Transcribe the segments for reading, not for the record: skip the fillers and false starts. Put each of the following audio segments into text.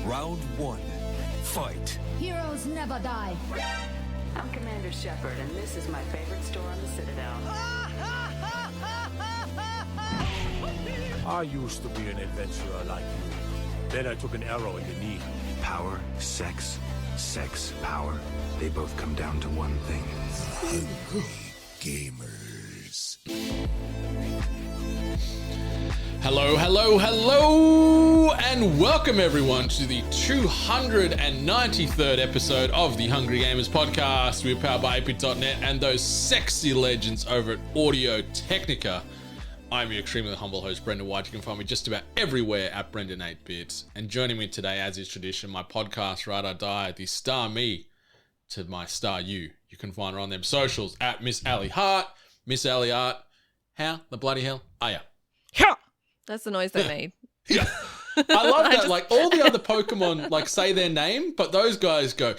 Round 1. Fight. Heroes never die. I'm Commander Shepard, and this is my favorite store on the Citadel. I used to be an adventurer like you. Then I took an arrow in the knee. Power, sex, power. They both come down to one thing. Gamers. Hello, and welcome everyone to the 293rd episode of the Hungry Gamers podcast. We're powered by 8bit.net and those sexy legends over at Audio Technica. I'm your extremely humble host, Brendan White. You can find me just about everywhere at Brendan8bit. And joining me today, as is tradition, my podcast, Ride or Die, the star me to my star you. You can find her on them socials at Miss Allie Hart. Miss Allie Hart, how the bloody hell are ya? Yeah. That's the noise they made. Yeah. I love that. Like all the other Pokemon like say their name, but those guys go,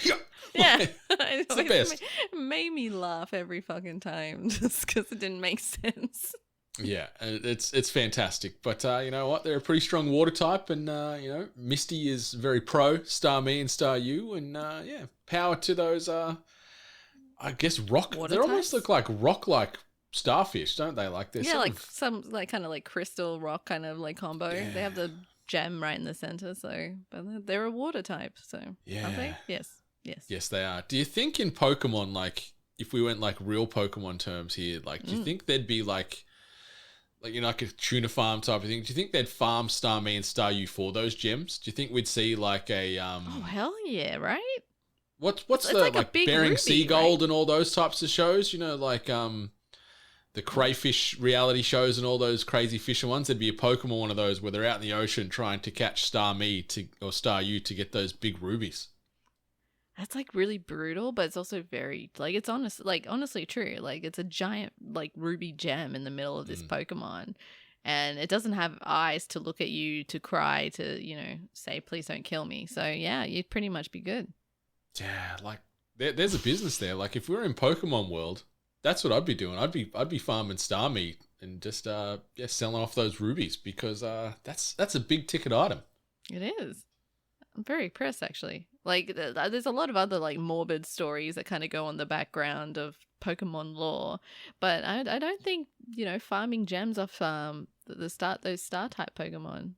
yeah. It's the best. It made me laugh every fucking time just because it didn't make sense. Yeah, it's fantastic. But you know what? They're a pretty strong water type, and you know, Misty is very pro star me and star you, and yeah, power to those. I guess rock. Water They types? almost look like rock-like starfish, don't they? Like they're Yeah, sort like of- some like kind of like crystal rock kind of like combo. Yeah. They have the gem right in the center, so but they're a water type, so aren't they? Yeah. Yes. Yes, they are. Do you think in Pokemon, like if we went like real Pokemon terms here, like do you think there'd be like you know, like a tuna farm type of thing? Do you think they'd farm Star Me and Star You for those gems? Do you think we'd see like a Oh hell yeah! Right? what's It's the like a like big Bering ruby, Seagold right? and all those types of shows? You know, like the crayfish reality shows and all those crazy fishing ones. There'd be a Pokemon one of those where they're out in the ocean trying to catch Star Me or Star You to get those big rubies. That's like really brutal, but it's also very like it's honestly true. Like it's a giant like ruby gem in the middle of this Pokemon, and it doesn't have eyes to look at you, to cry, to say please don't kill me. So yeah, you'd pretty much be good. Yeah, like there's a business there. Like if we were in Pokemon world, that's what I'd be doing. I'd be farming Star Meat and just selling off those rubies because that's a big ticket item. It is. I'm very impressed actually. Like there's a lot of other like morbid stories that kind of go on the background of Pokemon lore, but I don't think farming gems off those star type Pokemon.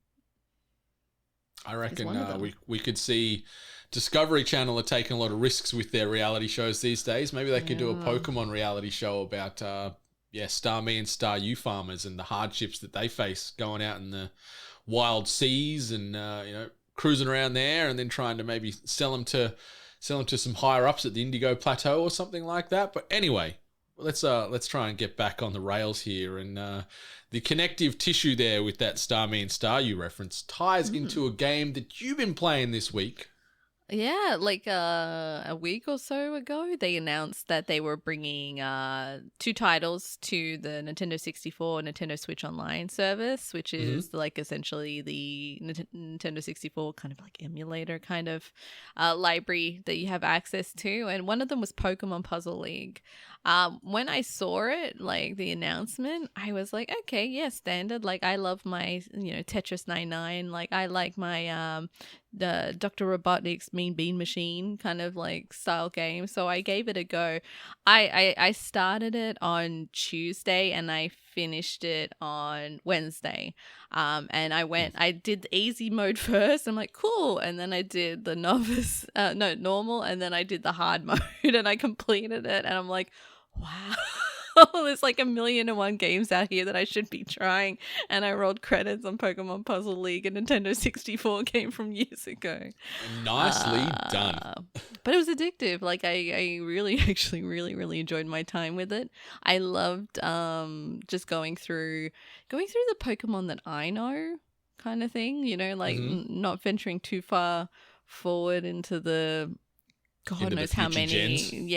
I reckon one of them. we could see Discovery Channel are taking a lot of risks with their reality shows these days. Maybe they could do a Pokemon reality show about Star Me and Star You farmers and the hardships that they face going out in the wild seas and cruising around there and then trying to maybe sell them to some higher ups at the Indigo Plateau or something like that. But anyway, let's try and get back on the rails here. And the connective tissue there with that Star Me and Star You reference ties into a game that you've been playing this week. Yeah, like a week or so ago, they announced that they were bringing 2 titles to the Nintendo 64 Nintendo Switch Online service, which is like essentially the Nintendo 64 kind of like emulator kind of library that you have access to. And one of them was Pokemon Puzzle League. When I saw it, like the announcement, I was like, okay, yeah, standard. Like I love my, Tetris 99. Like I like my the Dr. Robotnik's Mean Bean Machine kind of like style game. So I gave it a go. I started it on Tuesday and I finished it on Wednesday. And I did the easy mode first. I'm like, cool. And then I did the normal. And then I did the hard mode and I completed it. And I'm like, wow. There's like 1,000,001 games out here that I should be trying, and I rolled credits on Pokemon Puzzle League, a Nintendo 64 game from years ago. Nicely done. But it was addictive. Like I really, actually, really, really enjoyed my time with it. I loved just going through the Pokemon that I know, kind of thing. Not venturing too far forward into the God knows how many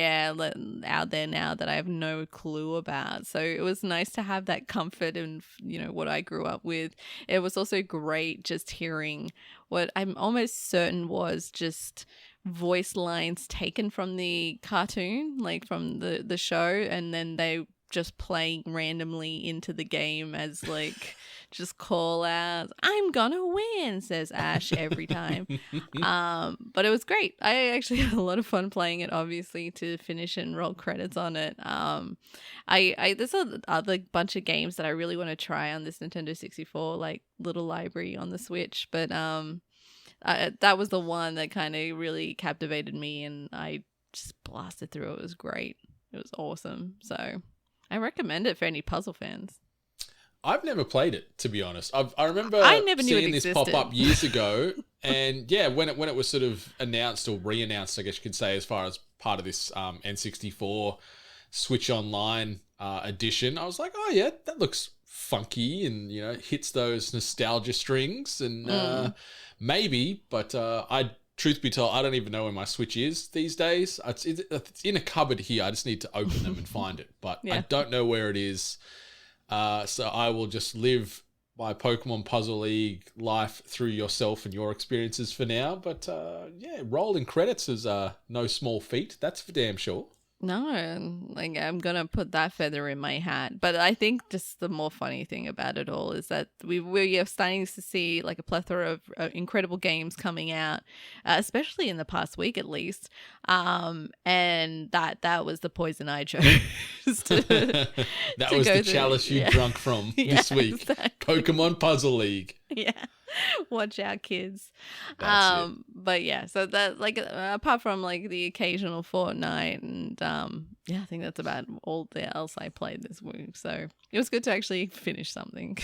out there now that I have no clue about. So it was nice to have that comfort in what I grew up with. It was also great just hearing what I'm almost certain was just voice lines taken from the cartoon, like from the show, and then they just playing randomly into the game as like just call out, "I'm gonna win," says Ash every time. But it was great. I actually had a lot of fun playing it, obviously, to finish and roll credits on it. There's a other bunch of games that I really want to try on this Nintendo 64, like little library on the Switch, but that was the one that kind of really captivated me, and I just blasted through it. It was great. It was awesome. So I recommend it for any puzzle fans. I've never played it, to be honest. I remember never knew seeing it this existed. pop up years ago, and yeah, when it was sort of announced or re-announced, I guess you could say, as far as part of this N64 Switch Online edition, I was like, oh yeah, that looks funky, and hits those nostalgia strings, and maybe. But truth be told, I don't even know where my Switch is these days. It's in a cupboard here. I just need to open them and find it, but I don't know where it is. So I will just live my Pokemon Puzzle League life through yourself and your experiences for now. But rolling credits is no small feat. That's for damn sure. No, like I'm gonna put that feather in my hat. But I think just the more funny thing about it all is that we're starting to see like a plethora of incredible games coming out, especially in the past week at least. And that was the poison I chose. That was the chalice you drunk from this week. Exactly. Pokemon Puzzle League. Yeah. Watch out, kids. That's it. But yeah, so that apart from like the occasional Fortnite and I think that's about all else I played this week. So it was good to actually finish something.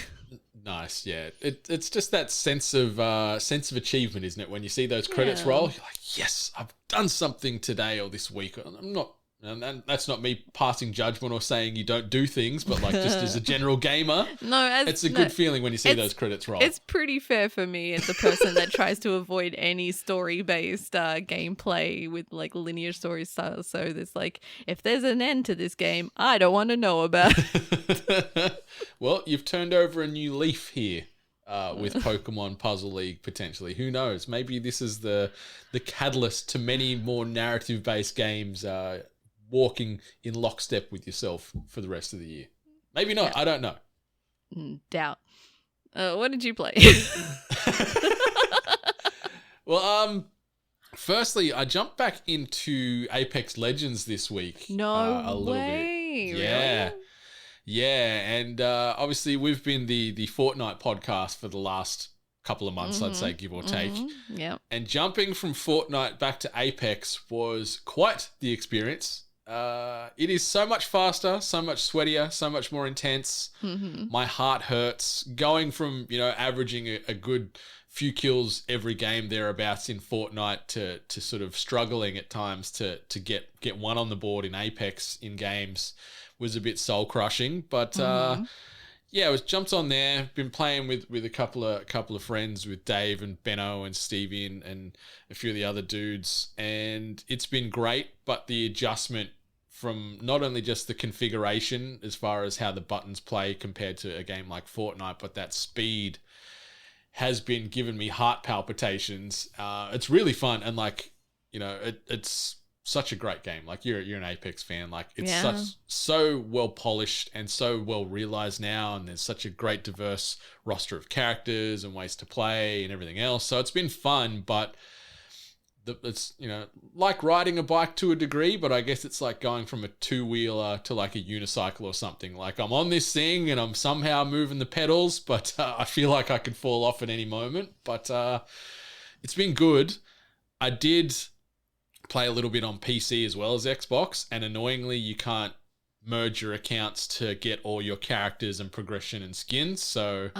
Nice, yeah. It's just that sense of achievement, isn't it? When you see those credits roll, you're like, yes, I've done something today or this week. I'm not. And that's not me passing judgment or saying you don't do things, but like just as a general gamer, it's a good feeling when you see those credits roll. It's pretty fair for me as a person that tries to avoid any story-based gameplay with like linear story style. So there's like, if there's an end to this game, I don't want to know about it. Well, you've turned over a new leaf here. With Pokemon Puzzle League, potentially. Who knows? Maybe this is the catalyst to many more narrative-based games walking in lockstep with yourself for the rest of the year. Maybe not. Yeah. I don't know. Doubt. What did you play? Well, firstly, I jumped back into Apex Legends this week. No a little way. bit. Yeah. Really? Yeah, and obviously we've been the Fortnite podcast for the last couple of months, I'd say, give or take. Yeah. And jumping from Fortnite back to Apex was quite the experience. It is so much faster, so much sweatier, so much more intense. My heart hurts. Going from, averaging a good few kills every game thereabouts in Fortnite to sort of struggling at times to get one on the board in Apex in games was a bit soul crushing. But I was jumped on there. Been playing with a couple of friends, with Dave and Benno and Stevie and a few of the other dudes, and it's been great. But the adjustment from not only just the configuration as far as how the buttons play compared to a game like Fortnite, but that speed has been giving me heart palpitations. It's really fun, and it's such a great game. Like you're an Apex fan. Like it's so well polished and so well realized now, and there's such a great diverse roster of characters and ways to play and everything else. So it's been fun, but it's like riding a bike to a degree, but I guess it's like going from a two-wheeler to like a unicycle or something. Like I'm on this thing and I'm somehow moving the pedals, but I feel like I could fall off at any moment. But it's been good. I did play a little bit on PC as well as Xbox, and annoyingly you can't merge your accounts to get all your characters and progression and skins. So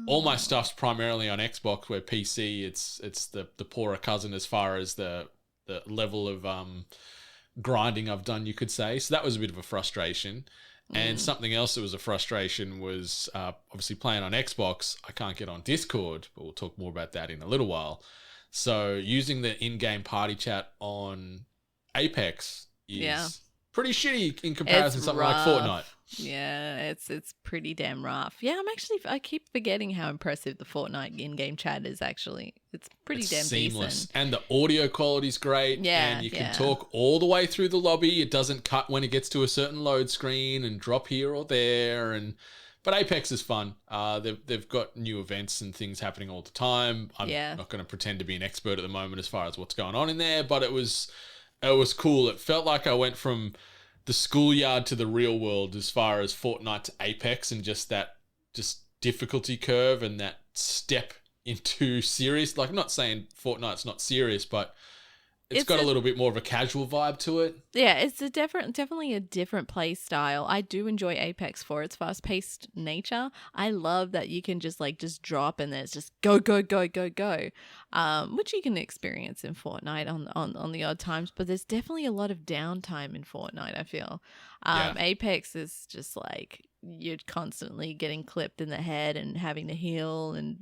all my stuff's primarily on Xbox, where PC it's the poorer cousin as far as the level of grinding I've done, you could say. So that was a bit of a frustration. And something else that was a frustration was obviously playing on Xbox, I can't get on Discord, but we'll talk more about that in a little while. So using the in-game party chat on Apex is pretty shitty in comparison to something like Fortnite. Yeah, it's pretty damn rough. Yeah, I keep forgetting how impressive the Fortnite in-game chat is actually. It's pretty damn seamless. decent. And the audio quality's great. Yeah, and you can talk all the way through the lobby. It doesn't cut when it gets to a certain load screen and drop here or there. And But Apex is fun. They've got new events and things happening all the time. I'm not going to pretend to be an expert at the moment as far as what's going on in there, but it was cool. It felt like I went from the schoolyard to the real world as far as Fortnite to Apex, and just difficulty curve and that step into serious. Like, I'm not saying Fortnite's not serious, but it's got a little bit more of a casual vibe to it. Yeah, it's definitely a different play style. I do enjoy Apex for its fast-paced nature. I love that you can just drop and there's just go, which you can experience in Fortnite on the odd times. But there's definitely a lot of downtime in Fortnite, I feel. Apex is just like you're constantly getting clipped in the head and having to heal and,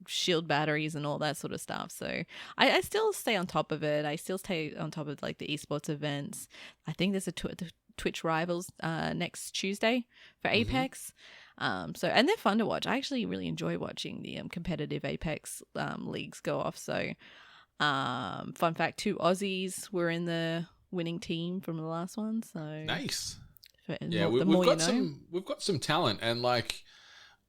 shield batteries and all that sort of stuff. So I still stay on top of it. I still stay on top of like the esports events. I think there's a Twitch Rivals next Tuesday for Apex. And they're fun to watch. I actually really enjoy watching the competitive Apex leagues go off. So fun fact, 2 Aussies were in the winning team from the last one. So nice. We've got some talent, and like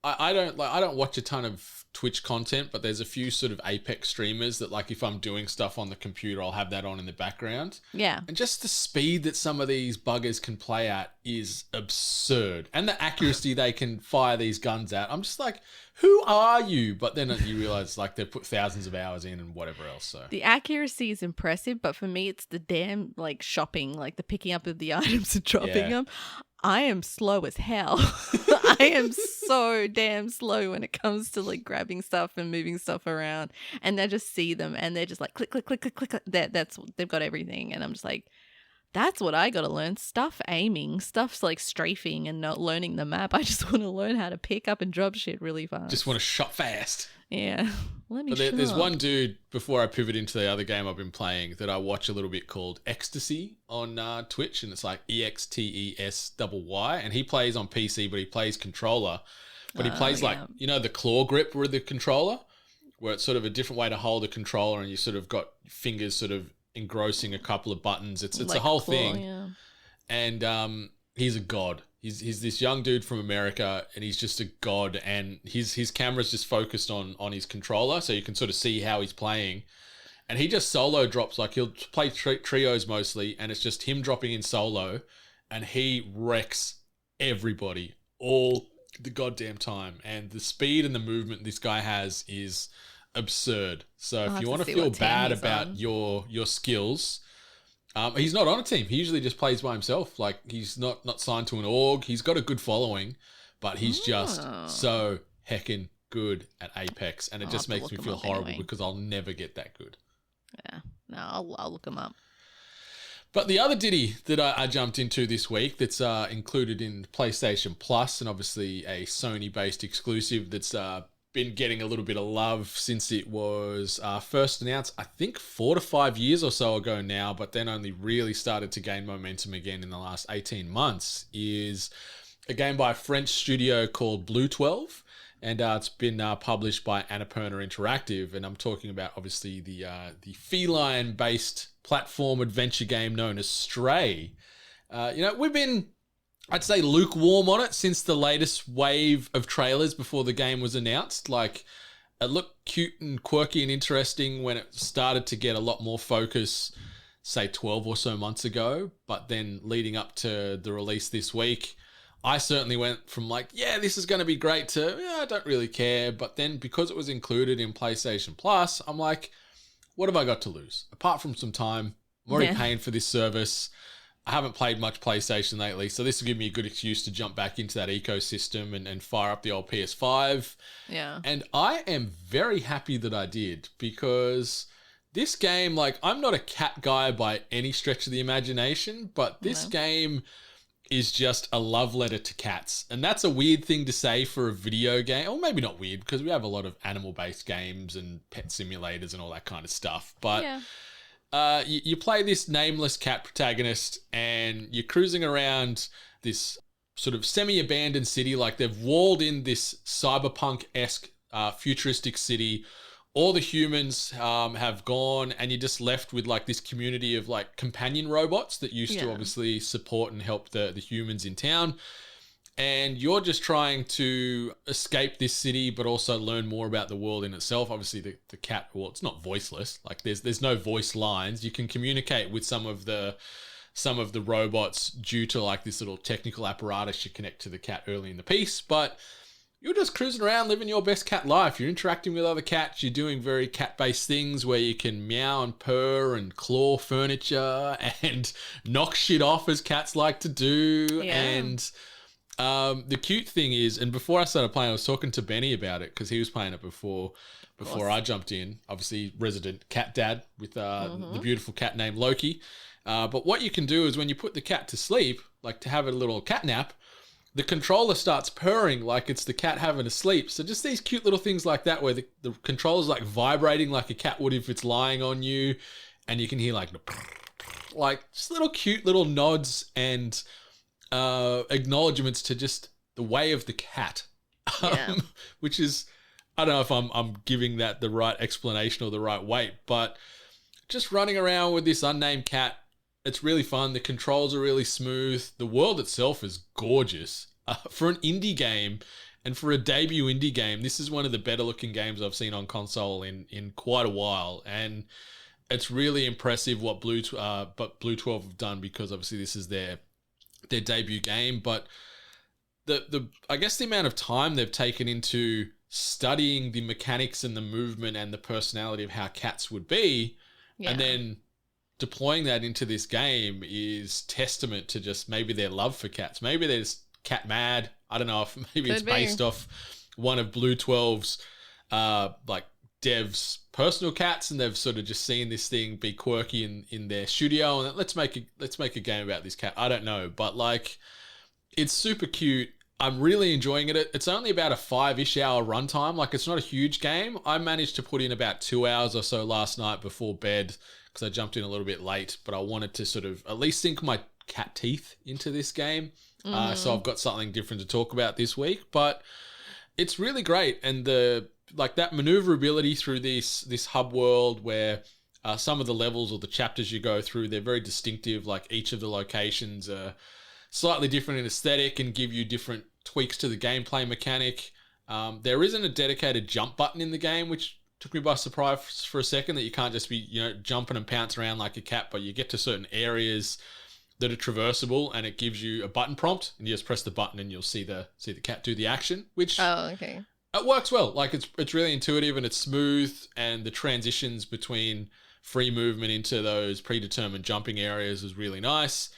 I don't watch a ton of Twitch content, but there's a few sort of Apex streamers that, like, if I'm doing stuff on the computer, I'll have that on in the background. Yeah. And just the speed that some of these buggers can play at is absurd. And the accuracy they can fire these guns at. I'm just like, who are you? But then you realize, like, they've put thousands of hours in and whatever else. So the accuracy is impressive, but for me, it's the damn, like, shopping, like the picking up of the items and dropping them. I am slow as hell. I am so damn slow when it comes to like grabbing stuff and moving stuff around. And I just see them and they're just like click, click, click, click, click. They've got everything. And I'm just like, that's what I got to learn. Stuff aiming, stuff's like strafing and not learning the map. I just want to learn how to pick up and drop shit really fast. Just want to shot fast. Yeah. There's one dude, before I pivot into the other game I've been playing, that I watch a little bit called Ecstasy on Twitch, and it's like EXTESYY, and he plays on PC, but he plays controller. But he plays like, the claw grip with the controller, where it's sort of a different way to hold a controller, and you sort of got fingers sort of engrossing a couple of buttons. It's like a whole thing. Yeah. And he's a god. He's this young dude from America, and he's just a god, and his camera's just focused on his controller, so you can sort of see how he's playing. And he just solo drops, like he'll play trios mostly, and it's just him dropping in solo, and he wrecks everybody all the goddamn time. And the speed and the movement this guy has is absurd. So if you want to feel bad about your skills... he's not on a team. He usually just plays by himself. Like, he's not signed to an org. He's got a good following, but he's just so heckin' good at Apex, and it just makes me feel horrible because I'll never get that good. Yeah, no, I'll look him up. But the other ditty that I jumped into this week that's included in PlayStation Plus, and obviously a Sony-based exclusive that's been getting a little bit of love since it was first announced, I think 4 to 5 years or so ago now, but then only really started to gain momentum again in the last 18 months, is a game by a French studio called Blue 12, and it's been published by Annapurna Interactive, and I'm talking about obviously the feline-based platform adventure game known as Stray. We've been, I'd say, lukewarm on it since the latest wave of trailers before the game was announced. Like, it looked cute and quirky and interesting when it started to get a lot more focus, say 12 or so months ago. But then leading up to the release this week, I certainly went from like, yeah, this is going to be great to, yeah, I don't really care. But then because it was included in PlayStation Plus, I'm like, what have I got to lose? Apart from some time, I'm already paying for this service. I haven't played much PlayStation lately, so this will give me a good excuse to jump back into that ecosystem and fire up the old PS5. Yeah. And I am very happy that I did, because this game, like, I'm not a cat guy by any stretch of the imagination, but this game is just a love letter to cats. And that's a weird thing to say for a video game. Or maybe not weird, because we have a lot of animal-based games and pet simulators and all that kind of stuff. But you play this nameless cat protagonist, and you're cruising around this sort of semi-abandoned city. Like, they've walled in this cyberpunk-esque futuristic city. All the humans have gone, and you're just left with like this community of like companion robots that used to obviously support and help the humans in town. and you're just trying to escape this city, but also learn more about the world in itself. Obviously, the cat, well, it's not voiceless. Like there's no voice lines. You can communicate with some of the robots due to like this little technical apparatus you connect to the cat early in the piece, but you're just cruising around living your best cat life. You're interacting with other cats. You're doing very cat-based things where you can meow and purr and claw furniture and knock shit off as cats like to do. Yeah. And the cute thing is, and before I started playing, I was talking to Benny about it because he was playing it before I jumped in. Obviously, resident cat dad with the beautiful cat named Loki. But what you can do is when you put the cat to sleep, like to have a little cat nap, the controller starts purring like it's the cat having a sleep. So just these cute little things like that where the controller's like vibrating like a cat would if it's lying on you. And you can hear like just little cute little nods and acknowledgements to just the way of the cat. Yeah. Which is, I don't know if I'm giving that the right explanation or the right weight, but just running around with this unnamed cat, it's really fun. The controls are really smooth. The world itself is gorgeous. For an indie game and for a debut indie game, this is one of the better looking games I've seen on console in quite a while. And it's really impressive what Blue 12 have done, because obviously this is their debut game. But I guess the amount of time they've taken into studying the mechanics and the movement and the personality of how cats would be, and then deploying that into this game is testament to just maybe their love for cats. Maybe they're just cat mad. I don't know if maybe it's based off one of Blue 12's like devs' personal cats, and they've sort of just seen this thing be quirky in their studio, and let's make a game about this cat. I don't know, but like it's super cute. I'm really enjoying it. It's only about a 5-ish hour runtime. Like it's not a huge game. I managed to put in about 2 hours or so last night before bed, because I jumped in a little bit late, but I wanted to sort of at least sink my cat teeth into this game. So I've got something different to talk about this week, but it's really great. And that maneuverability through this hub world where some of the levels or the chapters you go through, they're very distinctive. Like each of the locations are slightly different in aesthetic and give you different tweaks to the gameplay mechanic. There isn't a dedicated jump button in the game, which took me by surprise for a second, that you can't just be, jumping and pouncing around like a cat, but you get to certain areas that are traversable and it gives you a button prompt, and you just press the button and you'll see the cat do the action, which it works well. Like it's really intuitive and it's smooth, and the transitions between free movement into those predetermined jumping areas is really nice.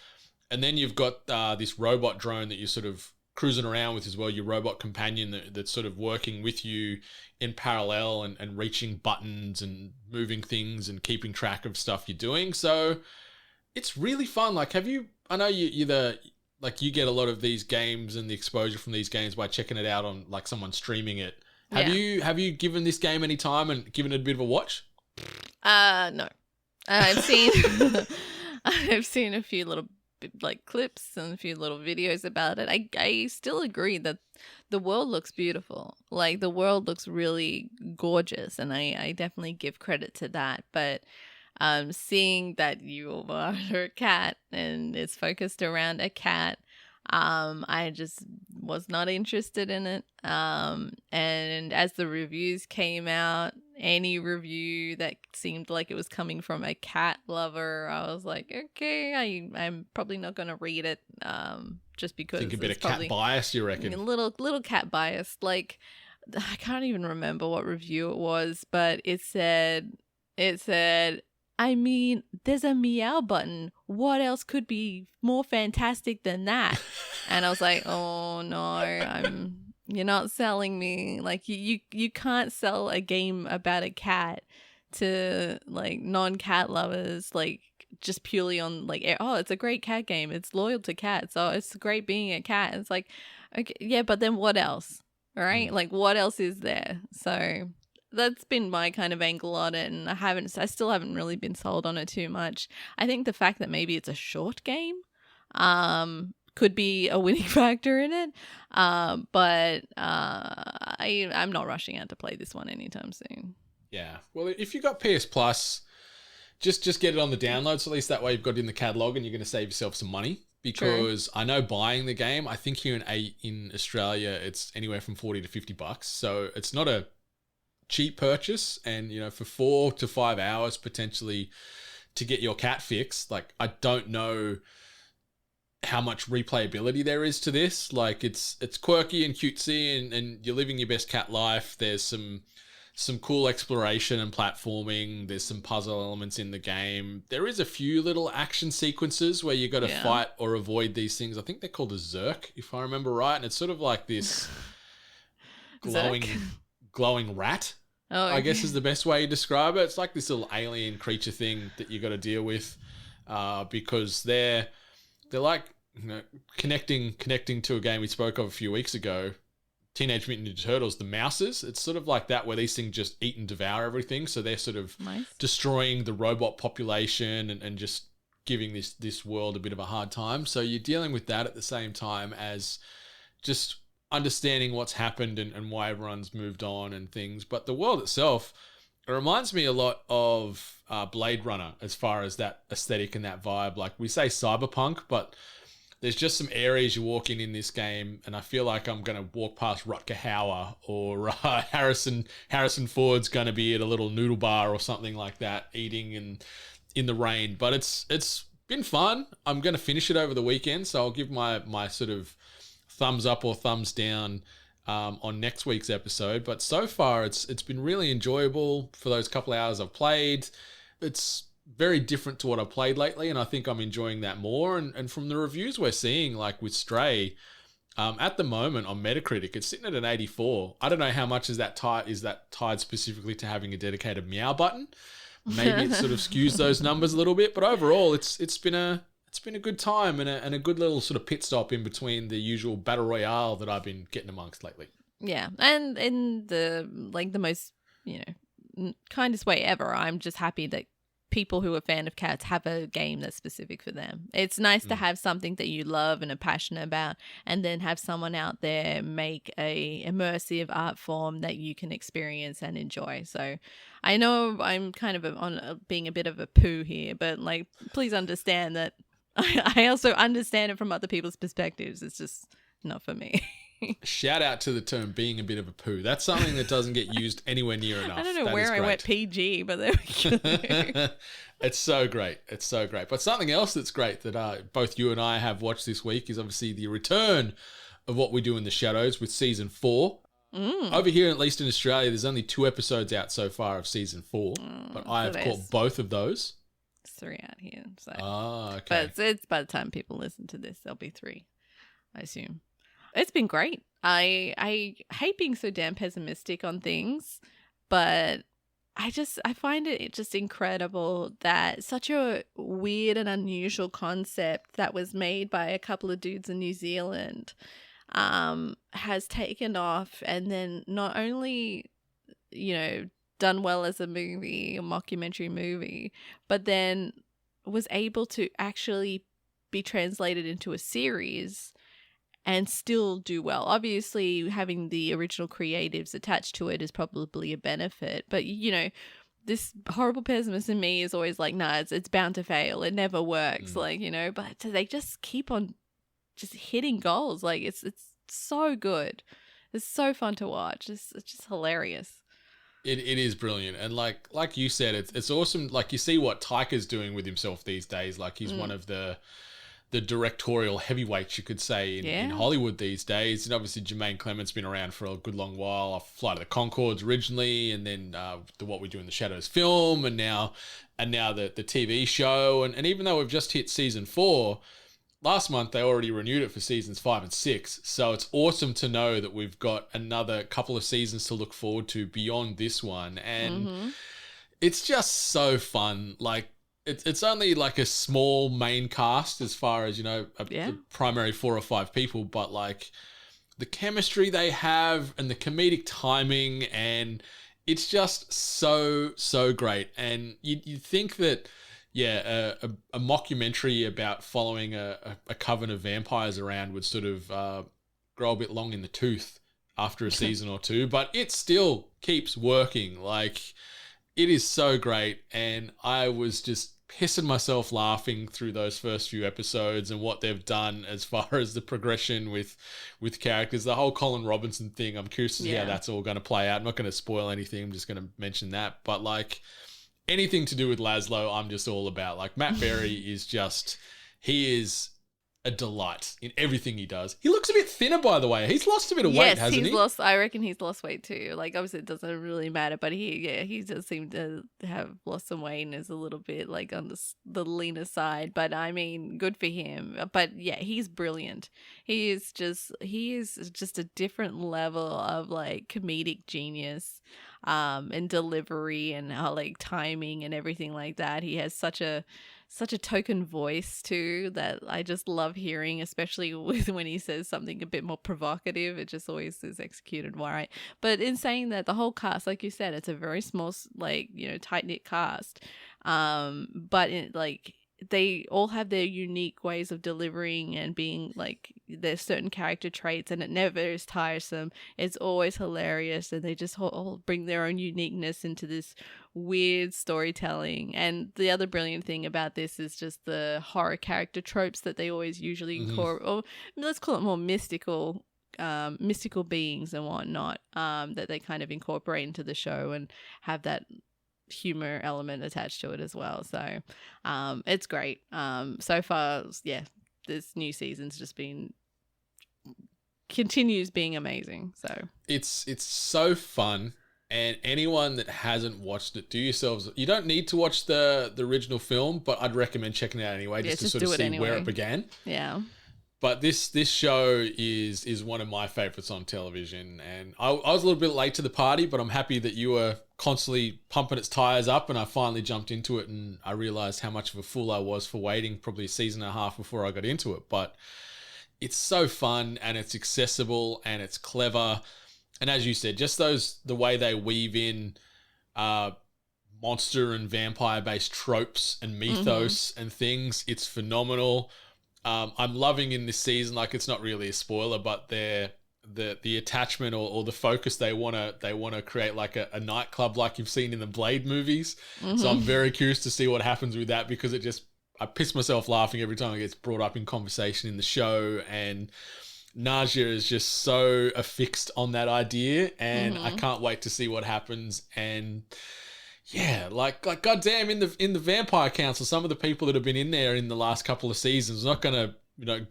And then you've got this robot drone that you're sort of cruising around with as well, your robot companion that's sort of working with you in parallel and reaching buttons and moving things and keeping track of stuff you're doing. So it's really fun. Like, I know you get a lot of these games and the exposure from these games by checking it out on like someone streaming it. Have you given this game any time and given it a bit of a watch? No. I've seen I've seen a few little like clips and a few little videos about it. I still agree that the world looks beautiful. Like the world looks really gorgeous, and I definitely give credit to that. But seeing that you are a cat and it's focused around a cat, I just was not interested in it. And as the reviews came out, any review that seemed like it was coming from a cat lover, I was like, okay, I'm probably not going to read it. Just because think a bit of cat bias, you reckon? A little cat bias. Like, I can't even remember what review it was, but it said, I mean, there's a meow button. What else could be more fantastic than that? And I was like, oh no, you're not selling me. Like you can't sell a game about a cat to like non-cat lovers, like just purely on like, oh, it's a great cat game. It's loyal to cats. Oh, it's great being a cat. It's like, okay, yeah, but then what else? All right? Like what else is there? So that's been my kind of angle on it, and I still haven't really been sold on it too much. I think the fact that maybe it's a short game could be a winning factor in it, but I'm not rushing out to play this one anytime soon. Yeah, well, if you got PS Plus, just get it on the download. So at least that way you've got it in the catalog and you're going to save yourself some money. Because I know buying the game, I think here in Australia, it's anywhere from $40 to $50. So it's not a cheap purchase. And, you know, for 4 to 5 hours potentially to get your cat fixed, like, I don't know how much replayability there is to this. Like, it's quirky and cutesy and you're living your best cat life. There's some cool exploration and platforming. There's some puzzle elements in the game. There is a few little action sequences where you got to fight or avoid these things. I think they're called a Zerk, if I remember right. And it's sort of like this glowing rat, I guess is the best way to describe it. It's like this little alien creature thing that you got to deal with because they're like, you know, connecting to a game we spoke of a few weeks ago, Teenage Mutant Ninja Turtles, the mouses. It's sort of like that where these things just eat and devour everything. So they're sort of destroying the robot population and just giving this world a bit of a hard time. So you're dealing with that at the same time as just understanding what's happened and why everyone's moved on and things. But the world itself, it reminds me a lot of Blade Runner as far as that aesthetic and that vibe. Like, we say cyberpunk, but there's just some areas you walk in this game, and I feel like I'm going to walk past Rutger Hauer or Harrison Ford's going to be at a little noodle bar or something like that, eating in the rain. But it's been fun. I'm going to finish it over the weekend, so I'll give my sort of thumbs up or thumbs down on next week's episode. But so far, it's been really enjoyable for those couple of hours I've played. It's very different to what I've played lately, and I think I'm enjoying that more. And from the reviews we're seeing, like with Stray, at the moment on Metacritic, it's sitting at an 84. I don't know how much is that tied specifically to having a dedicated meow button. Maybe it sort of skews those numbers a little bit, but overall, it's been a good time and a good little sort of pit stop in between the usual battle royale that I've been getting amongst lately. Yeah, and in the most, you know, kindest way ever, I'm just happy that people who are fan of cats have a game that's specific for them. It's nice to have something that you love and are passionate about, and then have someone out there make a immersive art form that you can experience and enjoy. So I know I'm kind of being a bit of a poo here, but like, please understand that I also understand it from other people's perspectives. It's just not for me. Shout out to the term being a bit of a poo. That's something that doesn't get used anywhere near enough. I don't know where I went PG, but there we go. It's so great. It's so great. But something else that's great that both you and I have watched this week is obviously the return of What We Do in the Shadows with season 4. Over here, at least in Australia, there's only 2 episodes out so far of season 4, but I have caught both of those. 3 out here. So. Okay. But it's by the time people listen to this, there'll be 3, I assume. It's been great. I hate being so damn pessimistic on things, but I find it just incredible that such a weird and unusual concept that was made by a couple of dudes in New Zealand has taken off, and then not only, you know, done well as a mockumentary movie, but then was able to actually be translated into a series and still do well. Obviously, having the original creatives attached to it is probably a benefit. But, you know, this horrible pessimist in me is always like, nah, it's bound to fail. It never works. Like, you know, but they just keep on just hitting goals. Like, it's so good. It's so fun to watch. It's just hilarious. It is brilliant. And like you said, it's awesome. Like, you see what Taika's doing with himself these days. Like, he's one of the directorial heavyweights, you could say, in Hollywood these days. And obviously Jermaine Clement's been around for a good long while. Off Flight of the Conchords originally, and then the What We Do in the Shadows film, and now the TV show. And even though we've just hit season 4, last month they already renewed it for seasons 5 and 6. So it's awesome to know that we've got another couple of seasons to look forward to beyond this one. And it's just so fun. Like, it's only like a small main cast as far as, you know, the primary 4 or 5 people, but like the chemistry they have and the comedic timing, and it's just so great. And you think that, a mockumentary about following a coven of vampires around would sort of grow a bit long in the tooth after a season or 2, but it still keeps working. Like, It is so great, and I was just pissing myself laughing through those first few episodes and what they've done as far as the progression with characters. The whole Colin Robinson thing, I'm curious to see how that's all going to play out. I'm not going to spoil anything. I'm just going to mention that. But like anything to do with Laszlo, I'm just all about. Like Matt Berry he is a delight in everything he does. He looks a bit thinner, by the way. He's lost a bit of weight, hasn't he? I reckon he's lost weight too. Like obviously it doesn't really matter, but he does seem to have lost some weight and is a little bit like on the leaner side. But I mean, good for him. But yeah, he's brilliant. He is just a different level of like comedic genius, and delivery and how like timing and everything like that. He has such a token voice too that I just love hearing, especially with when he says something a bit more provocative. It just always is executed right. But in saying that, the whole cast, like you said, it's a very small, like, you know, tight-knit cast. But they all have their unique ways of delivering and being like there's certain character traits, and it never is tiresome. It's always hilarious, and they just all bring their own uniqueness into this weird storytelling. And the other brilliant thing about this is just the horror character tropes that they always usually incorporate, or let's call it more mystical beings and whatnot, that they kind of incorporate into the show and have that humor element attached to it as well. So it's great. So far, yeah, this new season's just continues being amazing. So it's so fun, and anyone that hasn't watched it, do yourselves, you don't need to watch the original film, but I'd recommend checking it out anyway, just to sort of see where it began. Yeah. But this show is one of my favorites on television, and I was a little bit late to the party, but I'm happy that you were constantly pumping its tires up, and I finally jumped into it, and I realized how much of a fool I was for waiting probably a season and a half before I got into it. But it's so fun, and it's accessible, and it's clever, and as you said, just the way they weave in monster and vampire based tropes and mythos and things, it's phenomenal. I'm loving in this season, like it's not really a spoiler, but the attachment or the focus they want to create like a nightclub like you've seen in the Blade movies. So I'm very curious to see what happens with that, because I piss myself laughing every time it gets brought up in conversation in the show, and Nausea is just so affixed on that idea, and I can't wait to see what happens. And yeah, like goddamn, in the Vampire Council, some of the people that have been in there in the last couple of seasons, not gonna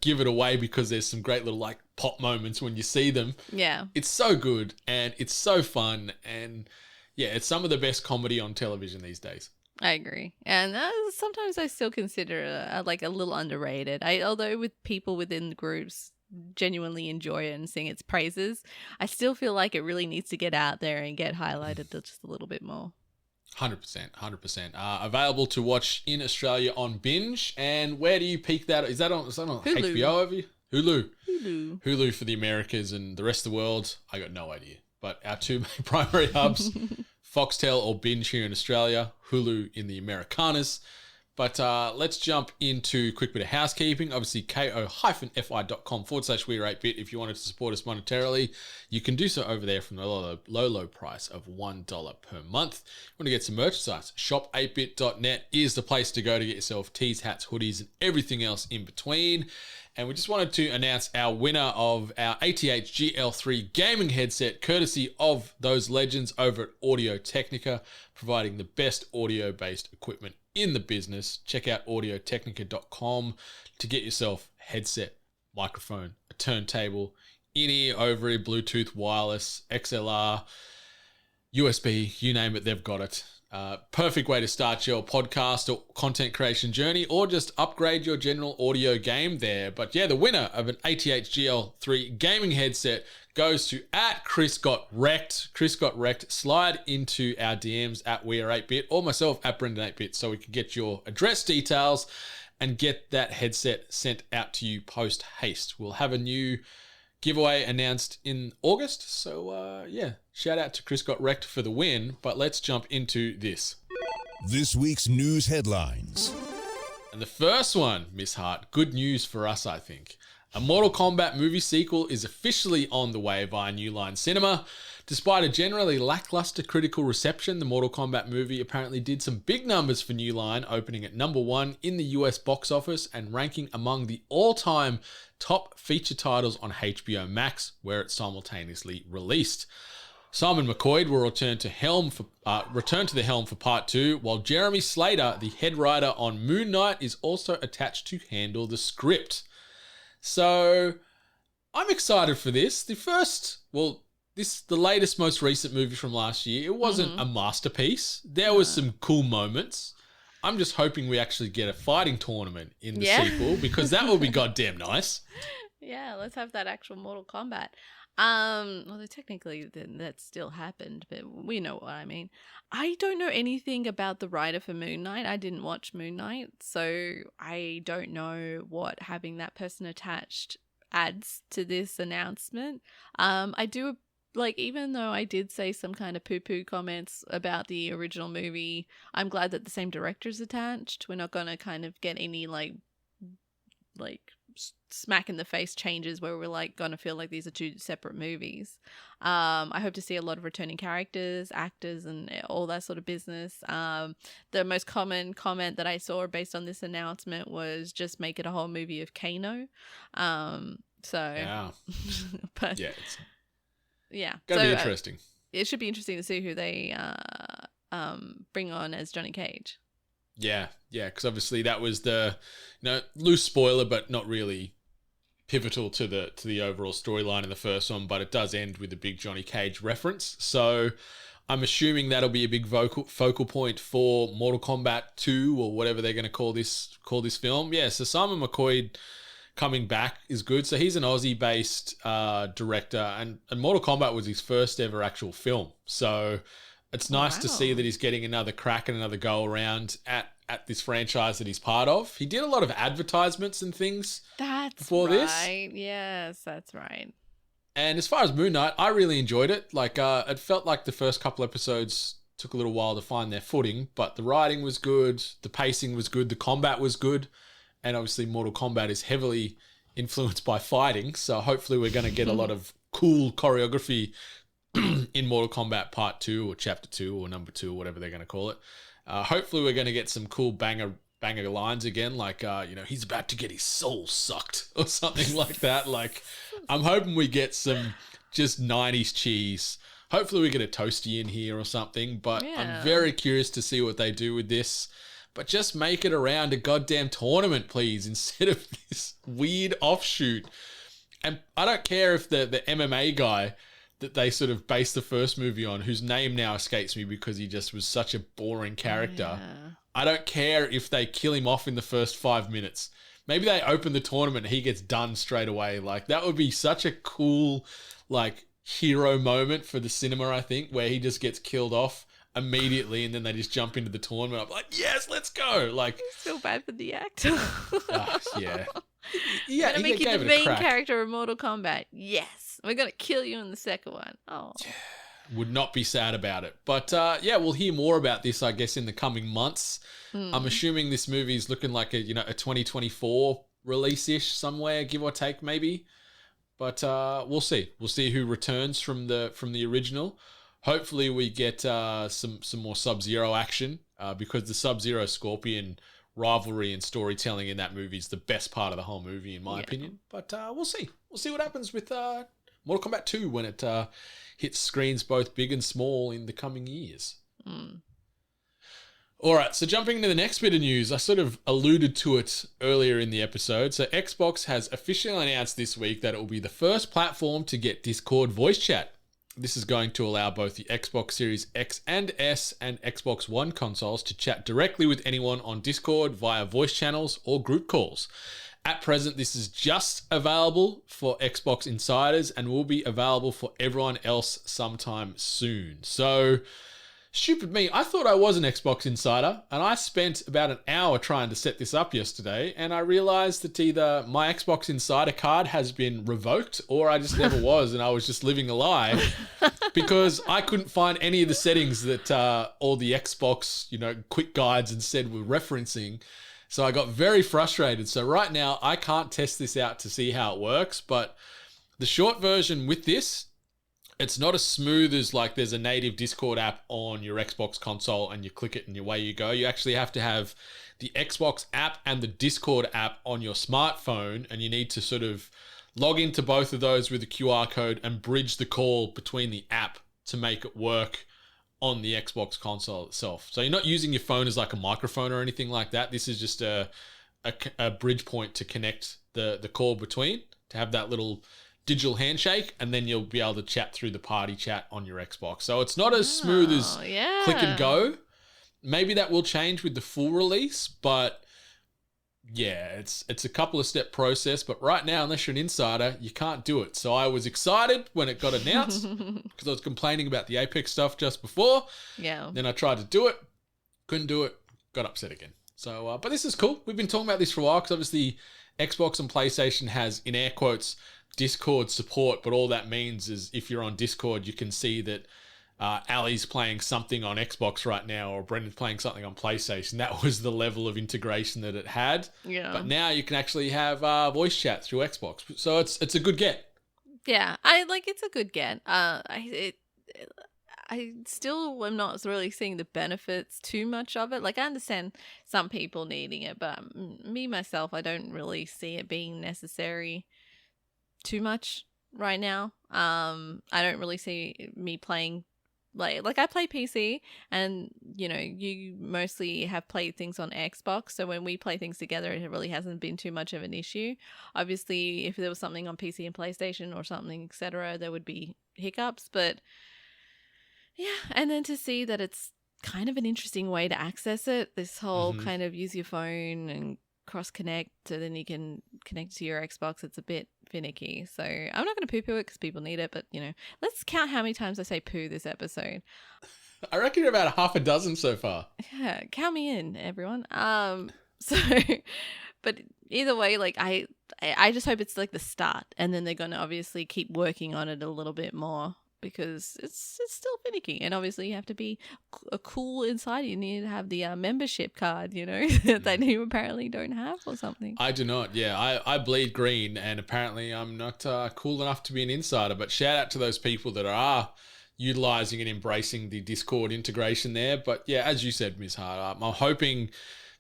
give it away, because there's some great little like pop moments when you see them. Yeah, it's so good and it's so fun, and yeah, it's some of the best comedy on television these days. I agree, and sometimes I still consider like a little underrated. Although with people within the groups genuinely enjoy it and sing its praises, I still feel like it really needs to get out there and get highlighted just a little bit more. 100%. Available to watch in Australia on Binge. And where do you peek that? Is that on Hulu. HBO over here? Hulu for the Americas, and the rest of the world, I got no idea. But our two main primary hubs, Foxtel or Binge here in Australia, Hulu in the Americanas. But let's jump into a quick bit of housekeeping. Obviously, ko-fi.com/we're8bit. If you wanted to support us monetarily, you can do so over there from the low price of $1 per month. You want to get some merchandise? Shop8bit.net is the place to go to get yourself tees, hats, hoodies, and everything else in between. And we just wanted to announce our winner of our ATH GL3 gaming headset, courtesy of those legends over at Audio-Technica, providing the best audio-based equipment in the business. Check out audiotechnica.com to get yourself headset, microphone, a turntable, in-ear, over-ear, Bluetooth, wireless, XLR, USB, you name it, they've got it. Perfect way to start your podcast or content creation journey, or just upgrade your general audio game there. But yeah, the winner of an ATH GL3 gaming headset goes to @ChrisGotWrecked. Chris Got Wrecked. Slide into our DMs at weare8bit or myself at Brendan8bit, so we can get your address details and get that headset sent out to you post haste. We'll have a new giveaway announced in August. So yeah, shout out to Chris Got Wrecked for the win. But let's jump into this. This week's news headlines. And the first one, Miss Hart, good news for us, I think. A Mortal Kombat movie sequel is officially on the way via New Line Cinema. Despite a generally lackluster critical reception, the Mortal Kombat movie apparently did some big numbers for New Line, opening at number 1 in the US box office and ranking among the all-time top feature titles on HBO Max, where it simultaneously released. Simon McCoy will return to the helm for part 2, while Jeremy Slater, the head writer on Moon Knight, is also attached to handle the script. So, I'm excited for this. The latest, most recent movie from last year, it wasn't a masterpiece. There was some cool moments. I'm just hoping we actually get a fighting tournament in the sequel, because that will be goddamn nice. Yeah, let's have that actual Mortal Kombat. Although technically that still happened, but we know what I mean. I don't know anything about the writer for Moon Knight. I didn't watch Moon Knight, so I don't know what having that person attached adds to this announcement. I do, like, even though I did say some kind of poo-poo comments about the original movie, I'm glad that the same director's attached. We're not gonna kind of get any like smack in the face changes where we're like gonna feel like these are two separate movies. I hope to see a lot of returning characters, actors, and all that sort of business. The most common comment that I saw based on this announcement was just make it a whole movie of Kano. Yeah. But yeah, gonna be interesting. It should be interesting to see who they bring on as Johnny Cage. Yeah, because obviously that was the, loose spoiler, but not really pivotal to the overall storyline in the first one, but it does end with a big Johnny Cage reference. So I'm assuming that'll be a big focal point for Mortal Kombat 2 or whatever they're going to call this film. Yeah, so Simon McCoy coming back is good. So he's an Aussie-based director, and Mortal Kombat was his first ever actual film. So it's nice to see that he's getting another crack and another go around at this franchise that he's part of. He did a lot of advertisements and things before this. Yes, that's right. And as far as Moon Knight, I really enjoyed it. Like, it felt like the first couple episodes took a little while to find their footing, but the writing was good, the pacing was good, the combat was good, and obviously Mortal Kombat is heavily influenced by fighting, so hopefully we're going to get a lot of cool choreography in Mortal Kombat Part 2 or Chapter 2 or Number 2 or whatever they're going to call it. Hopefully we're going to get some cool banger lines again, like, he's about to get his soul sucked or something like that. Like, I'm hoping we get some just 90s cheese. Hopefully we get a Toasty in here or something, but I'm very curious to see what they do with this. But just make it around a goddamn tournament, please, instead of this weird offshoot. And I don't care if the MMA guy that they sort of based the first movie on, whose name now escapes me because he just was such a boring character. Yeah. I don't care if they kill him off in the first 5 minutes. Maybe they open the tournament and he gets done straight away. Like, that would be such a cool, like, hero moment for the cinema, I think, where he just gets killed off immediately and then they just jump into the tournament. I'm like, yes, let's go. Like, I feel bad for the actor. Yeah. Yeah, gonna make you the main character of Mortal Kombat. Yes. We're going to kill you in the second one. Oh. Would not be sad about it. But we'll hear more about this, I guess, in the coming months. I'm assuming this movie is looking like a 2024 release-ish somewhere, give or take maybe. But we'll see. We'll see who returns from the original. Hopefully we get some more Sub-Zero action because the Sub-Zero Scorpion rivalry and storytelling in that movie is the best part of the whole movie, in my opinion. But we'll see. We'll see what happens with Mortal Kombat 2 when it hits screens both big and small in the coming years. All right, so jumping into the next bit of news, I sort of alluded to it earlier in the episode. So Xbox has officially announced this week that it will be the first platform to get Discord voice chat. This is going to allow both the Xbox Series X and S and Xbox One consoles to chat directly with anyone on Discord via voice channels or group calls. At present, this is just available for Xbox insiders and will be available for everyone else sometime soon. So, stupid me, I thought I was an Xbox insider, and I spent about an hour trying to set this up yesterday, and I realized that either my Xbox insider card has been revoked or I just never was, and I was just living a lie because I couldn't find any of the settings that all the Xbox, quick guides and said were referencing. So I got very frustrated. So right now I can't test this out to see how it works, but the short version with this, It's not as smooth as like there's a native Discord app on your Xbox console and you click it and away you go. You actually have to have the Xbox app and the Discord app on your smartphone, and you need to sort of log into both of those with a QR code and bridge the call between the app to make it work on the Xbox console itself. So you're not using your phone as like a microphone or anything like that. This is just a bridge point to connect the call between, to have that little digital handshake, and then you'll be able to chat through the party chat on your Xbox. So it's not as smooth as click and go. Maybe that will change with the full release, but yeah, it's a couple of step process. But right now, unless you're an insider, you can't do it. So I was excited when it got announced because I was complaining about the Apex stuff just before. Yeah. Then I tried to do it, couldn't do it, got upset again. So, but this is cool. We've been talking about this for a while because obviously Xbox and PlayStation has, in air quotes, Discord support, but all that means is if you're on Discord, you can see that Ali's playing something on Xbox right now, or Brendan's playing something on PlayStation. That was the level of integration that it had. Yeah. But now you can actually have voice chat through Xbox, so it's a good get. Yeah, it's a good get. I still am not really seeing the benefits too much of it. Like, I understand some people needing it, but me myself, I don't really see it being necessary too much right now. I don't really see me playing like I play PC, and you mostly have played things on Xbox, so when we play things together it really hasn't been too much of an issue. Obviously if there was something on PC and PlayStation or something, etc., there would be hiccups, but yeah. And then to see that it's kind of an interesting way to access it, this whole kind of use your phone and cross connect so then you can connect to your Xbox, it's a bit finicky. So I'm not going to poo-poo it because people need it, but let's count how many times I say poo this episode. I reckon you're about half a dozen so far. Yeah, count me in, everyone. So but either way, like I just hope it's like the start, and then they're going to obviously keep working on it a little bit more, because it's still finicky, and obviously you have to be a cool insider. You need to have the membership card, that you apparently don't have or something. I do not. Yeah, I bleed green, and apparently I'm not cool enough to be an insider. But shout out to those people that are utilizing and embracing the Discord integration there. But yeah, as you said, Ms. Hart, I'm hoping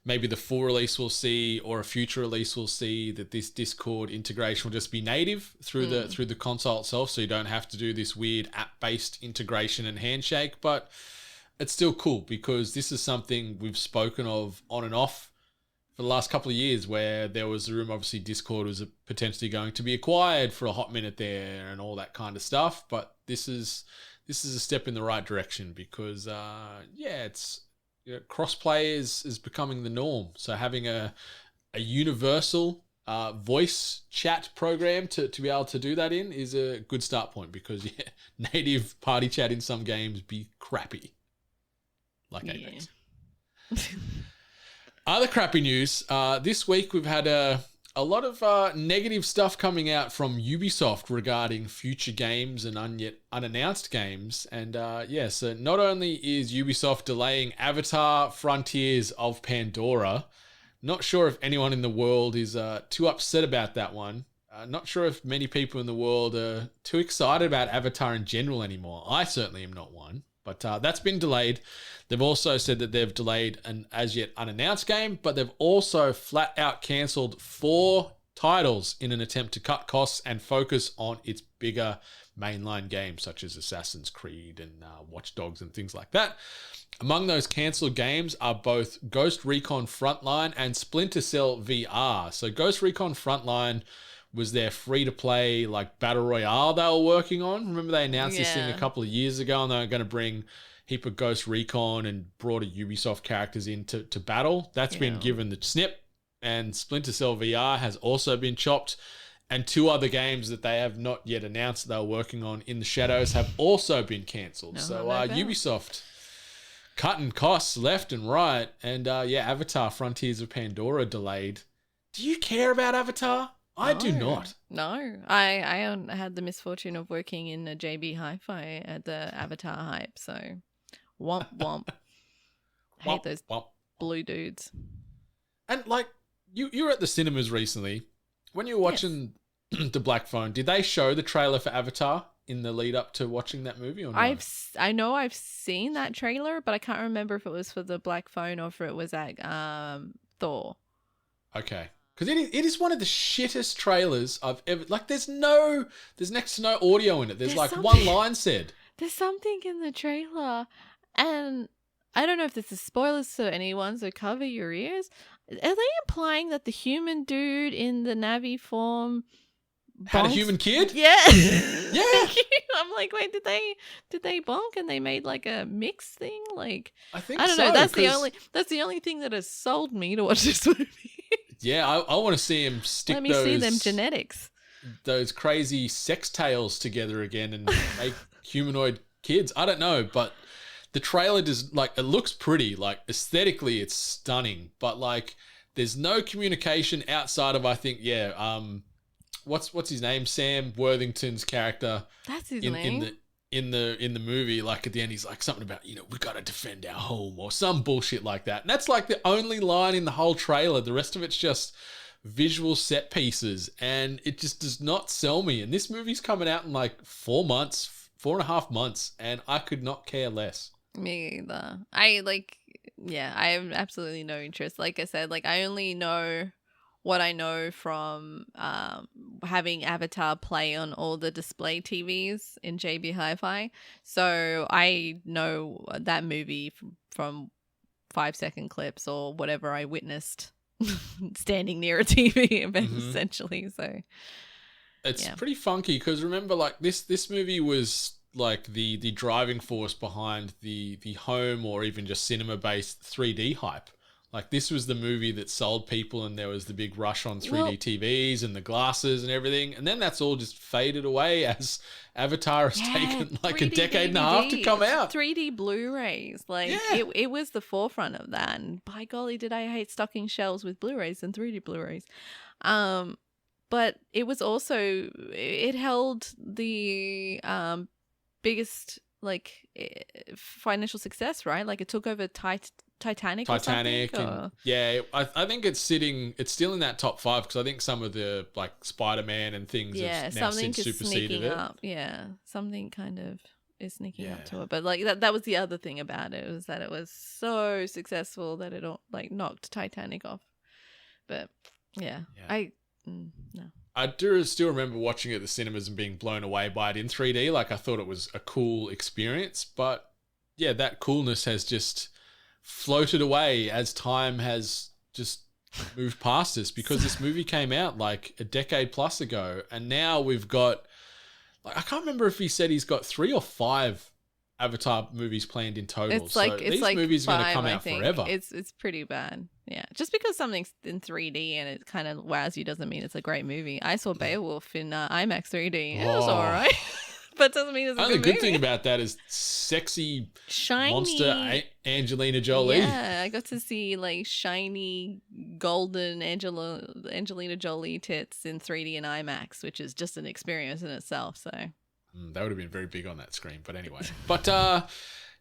maybe the full release we'll see, or a future release we'll see, that this Discord integration will just be native through the console itself, so you don't have to do this weird app-based integration and handshake. But it's still cool because this is something we've spoken of on and off for the last couple of years, where there was a rumor, obviously Discord was potentially going to be acquired for a hot minute there and all that kind of stuff. But this is a step in the right direction because it's crossplay is becoming the norm. So having a universal voice chat program to be able to do that in is a good start point, because native party chat in some games be crappy, like Apex. Other crappy news. This week we've had a lot of negative stuff coming out from Ubisoft regarding future games and yet unannounced games. And so not only is Ubisoft delaying Avatar: Frontiers of Pandora, not sure if anyone in the world is too upset about that one. Not sure if many people in the world are too excited about Avatar in general anymore. I certainly am not one. But that's been delayed. They've also said that they've delayed an as yet unannounced game, but they've also flat out cancelled 4 titles in an attempt to cut costs and focus on its bigger mainline games, such as Assassin's Creed and Watch Dogs and things like that. Among those cancelled games are both Ghost Recon Frontline and Splinter Cell VR. So Ghost Recon Frontline was their free-to-play like battle royale they were working on. Remember they announced this thing a couple of years ago, and they were going to bring a heap of Ghost Recon and broader Ubisoft characters in to battle. That's been given the snip, and Splinter Cell VR has also been chopped, and 2 other games that they have not yet announced they were working on in the shadows have also been cancelled. Ubisoft cutting costs left and right, and Avatar: Frontiers of Pandora delayed. Do you care about Avatar? I do not. No, I had the misfortune of working in a JB Hi-Fi at the Avatar hype, so womp womp. I hate those blue dudes. And like you were at the cinemas recently when you were watching the Black Phone. Did they show the trailer for Avatar in the lead up to watching that movie or no? I know I've seen that trailer, but I can't remember if it was for the Black Phone or if it was at Thor. Okay. Because it is one of the shittest trailers I've ever... Like, there's next to no audio in it. There's like one line said. There's something in the trailer, and I don't know if this is spoilers for anyone, so cover your ears. Are they implying that the human dude in the Navi form Had a bonks? human kid? Yeah. Yeah. I'm like, wait, did they bonk and they made like a mix thing? Like, I think I don't so, know. That's 'cause- the only thing that has sold me to watch this movie. Yeah, I want to see him stick Let me see them genetics. those crazy sex tales together again and make humanoid kids. I don't know, but the trailer does, like, it looks pretty. Like, aesthetically, it's stunning, but like, there's no communication outside of, I think, what's his name? Sam Worthington's character. That's his in name. in the movie, like at the end, he's like something about, we got to defend our home or some bullshit like that. And that's like the only line in the whole trailer. The rest of it's just visual set pieces, and it just does not sell me. And this movie's coming out in like 4.5 months, and I could not care less. Me either. I have absolutely no interest. Like I said, like I only know what I know from having Avatar play on all the display TVs in JB Hi-Fi. So I know that movie from 5-second clips or whatever I witnessed standing near a TV event, essentially. So it's pretty funky because remember, like this movie was like the driving force behind the home or even just cinema-based 3D hype. Like, this was the movie that sold people, and there was the big rush on 3D TVs and the glasses and everything. And then that's all just faded away as Avatar has taken like a decade and a half to come out. 3D Blu-rays. Like, it was the forefront of that. And by golly, did I hate stocking shelves with Blu-rays and 3D Blu-rays. But it was also, it held the biggest, like, financial success, right? Like, it took over Titanic or something, or... Yeah, I think it's still in that top 5 because I think some of the like Spider-Man and things have now since superseded it. Up. Yeah, something kind of is sneaking up to it. But like that was the other thing about it, was that it was so successful that it like knocked Titanic off. But no. I do still remember watching it at the cinemas and being blown away by it in 3D. Like, I thought it was a cool experience, but yeah, that coolness has just floated away as time has just moved past us, because this movie came out like a decade plus ago, and now we've got, like, I can't remember if he said he's got 3 or 5 Avatar movies planned in total. It's like, so these movies are going to come out forever. It's pretty bad. Yeah, just because something's in 3D and it kind of wows you doesn't mean it's a great movie. I saw Beowulf in IMAX 3D. It was all right. But doesn't mean it's a only good movie. good thing about that is sexy shiny monster Angelina Jolie. Yeah, I got to see like shiny golden Angelina Jolie tits in 3D and IMAX, which is just an experience in itself. So that would have been very big on that screen. But anyway,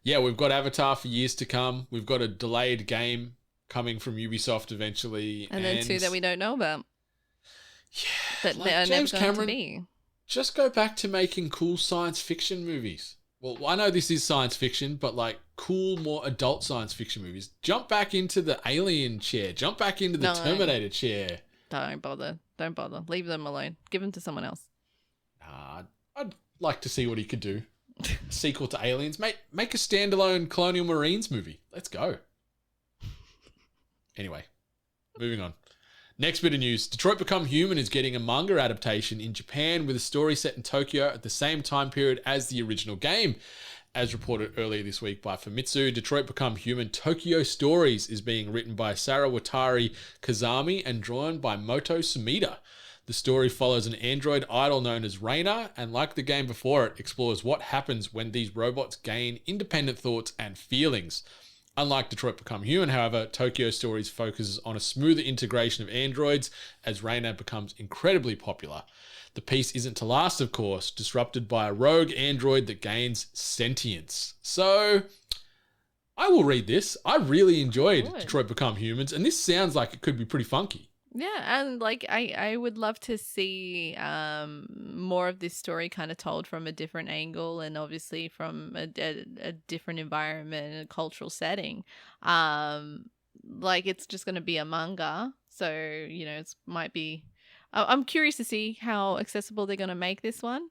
yeah, we've got Avatar for years to come. We've got a delayed game coming from Ubisoft eventually, and then 2 that we don't know about. Yeah, that like are James never going Cameron, to be. Just go back to making cool science fiction movies. Well, I know this is science fiction, but like cool, more adult science fiction movies. Jump back into the Alien chair. Jump back into the Terminator chair. Don't bother. Don't bother. Leave them alone. Give them to someone else. I'd like to see what he could do. Sequel to Aliens. Make a standalone Colonial Marines movie. Let's go. Anyway, moving on. Next bit of news. Detroit Become Human is getting a manga adaptation in Japan with a story set in Tokyo at the same time period as the original game. As reported earlier this week by Famitsu, Detroit Become Human Tokyo Stories is being written by Sarawatari Kazami and drawn by Moto Sumida. The story follows an android idol known as Reina, and like the game before it, explores what happens when these robots gain independent thoughts and feelings. Unlike Detroit Become Human, however, Tokyo Stories focuses on a smoother integration of androids as Reina becomes incredibly popular. The piece isn't to last, of course, disrupted by a rogue android that gains sentience. So, I will read this. I really enjoyed Detroit Become Humans, and this sounds like it could be pretty funky. Yeah, and like I would love to see more of this story kind of told from a different angle, and obviously from a different environment and a cultural setting. Like it's just going to be a manga, so it might be. I'm curious to see how accessible they're going to make this one.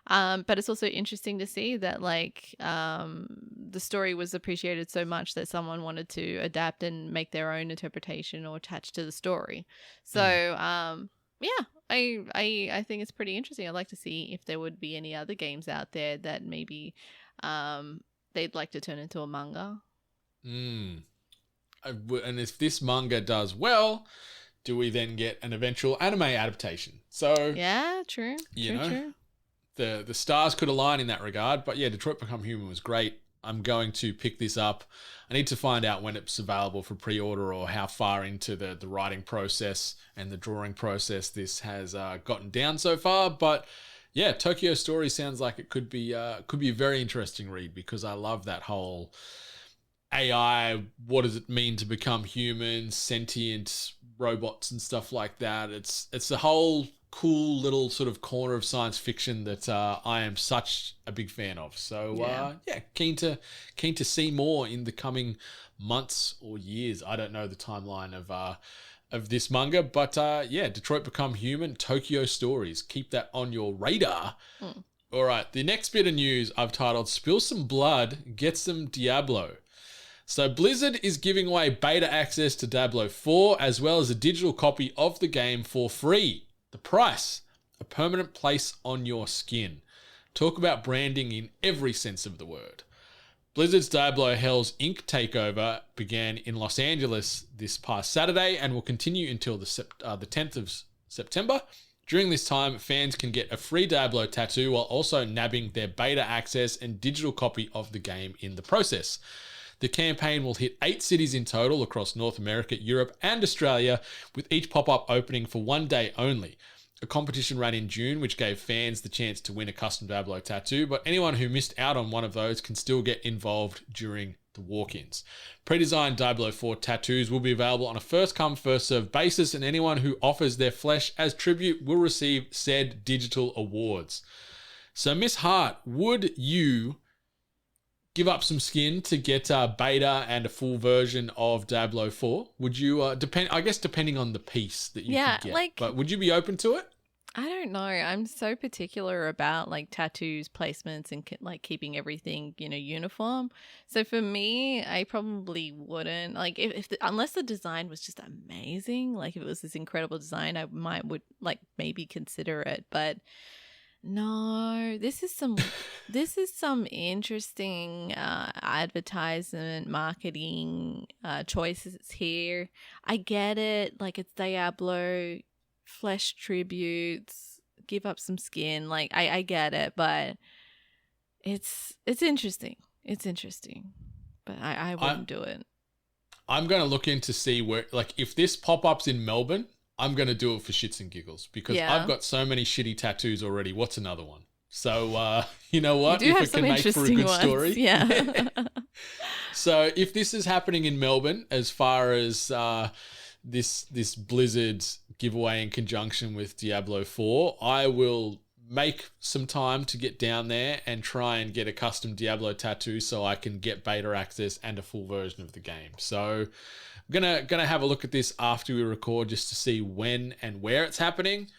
But it's also interesting to see that the story was appreciated so much that someone wanted to adapt and make their own interpretation or attach to the story. So yeah, I think it's pretty interesting. I'd like to see if there would be any other games out there that maybe they'd like to turn into a manga. And if this manga does well, do we then get an eventual anime adaptation? So yeah, true. True. The stars could align in that regard. But yeah, Detroit Become Human was great. I'm going to pick this up. I need to find out when it's available for pre-order or how far into the writing process and the drawing process this has gotten down so far. But yeah, Tokyo Story sounds like it could be a very interesting read, because I love that whole AI, what does it mean to become human, sentient robots and stuff like that. It's the whole cool little sort of corner of science fiction that I am such a big fan of. So keen to see more in the coming months or years. I don't know the timeline of this manga, but Detroit Become Human, Tokyo Stories. Keep that on your radar. All right, the next bit of news I've titled "Spill Some Blood, Get Some Diablo." So Blizzard is giving away beta access to Diablo 4 as well as a digital copy of the game for free. The price, a permanent place on your skin. Talk about branding in every sense of the word. Blizzard's Diablo Hell's Inc. takeover began in Los Angeles this past Saturday and will continue until the 10th of September. During this time, fans can get a free Diablo tattoo while also nabbing their beta access and digital copy of the game in the process. The campaign will hit 8 cities in total across North America, Europe, and Australia, with each pop-up opening for 1 day only. A competition ran in June, which gave fans the chance to win a custom Diablo tattoo, but anyone who missed out on one of those can still get involved during the walk-ins. Pre-designed Diablo 4 tattoos will be available on a first-come, first-served basis, and anyone who offers their flesh as tribute will receive said digital awards. So, Miss Hart, would you give up some skin to get a beta and a full version of Diablo 4? Would you, depending on the piece that you could get, but would you be open to it? I don't know. I'm so particular about tattoos, placements, and keeping everything, uniform. So for me, I probably wouldn't unless the design was just amazing. Like if it was this incredible design, I would maybe consider it, but no, this is some interesting advertisement marketing choices here. I get it, it's Diablo, flesh tributes, give up some skin. I get it, but it's interesting. It's interesting, but I wouldn't do it. I'm gonna look in to see where, if this pop-up's in Melbourne, I'm going to do it for shits and giggles, because I've got so many shitty tattoos already. What's another one? So, you know what? You do if have it can make for a good ones. story. Yeah. So if this is happening in Melbourne, as far as this Blizzard giveaway in conjunction with Diablo 4, I will make some time to get down there and try and get a custom Diablo tattoo so I can get beta access and a full version of the game. So I'm gonna have a look at this after we record, just to see when and where it's happening.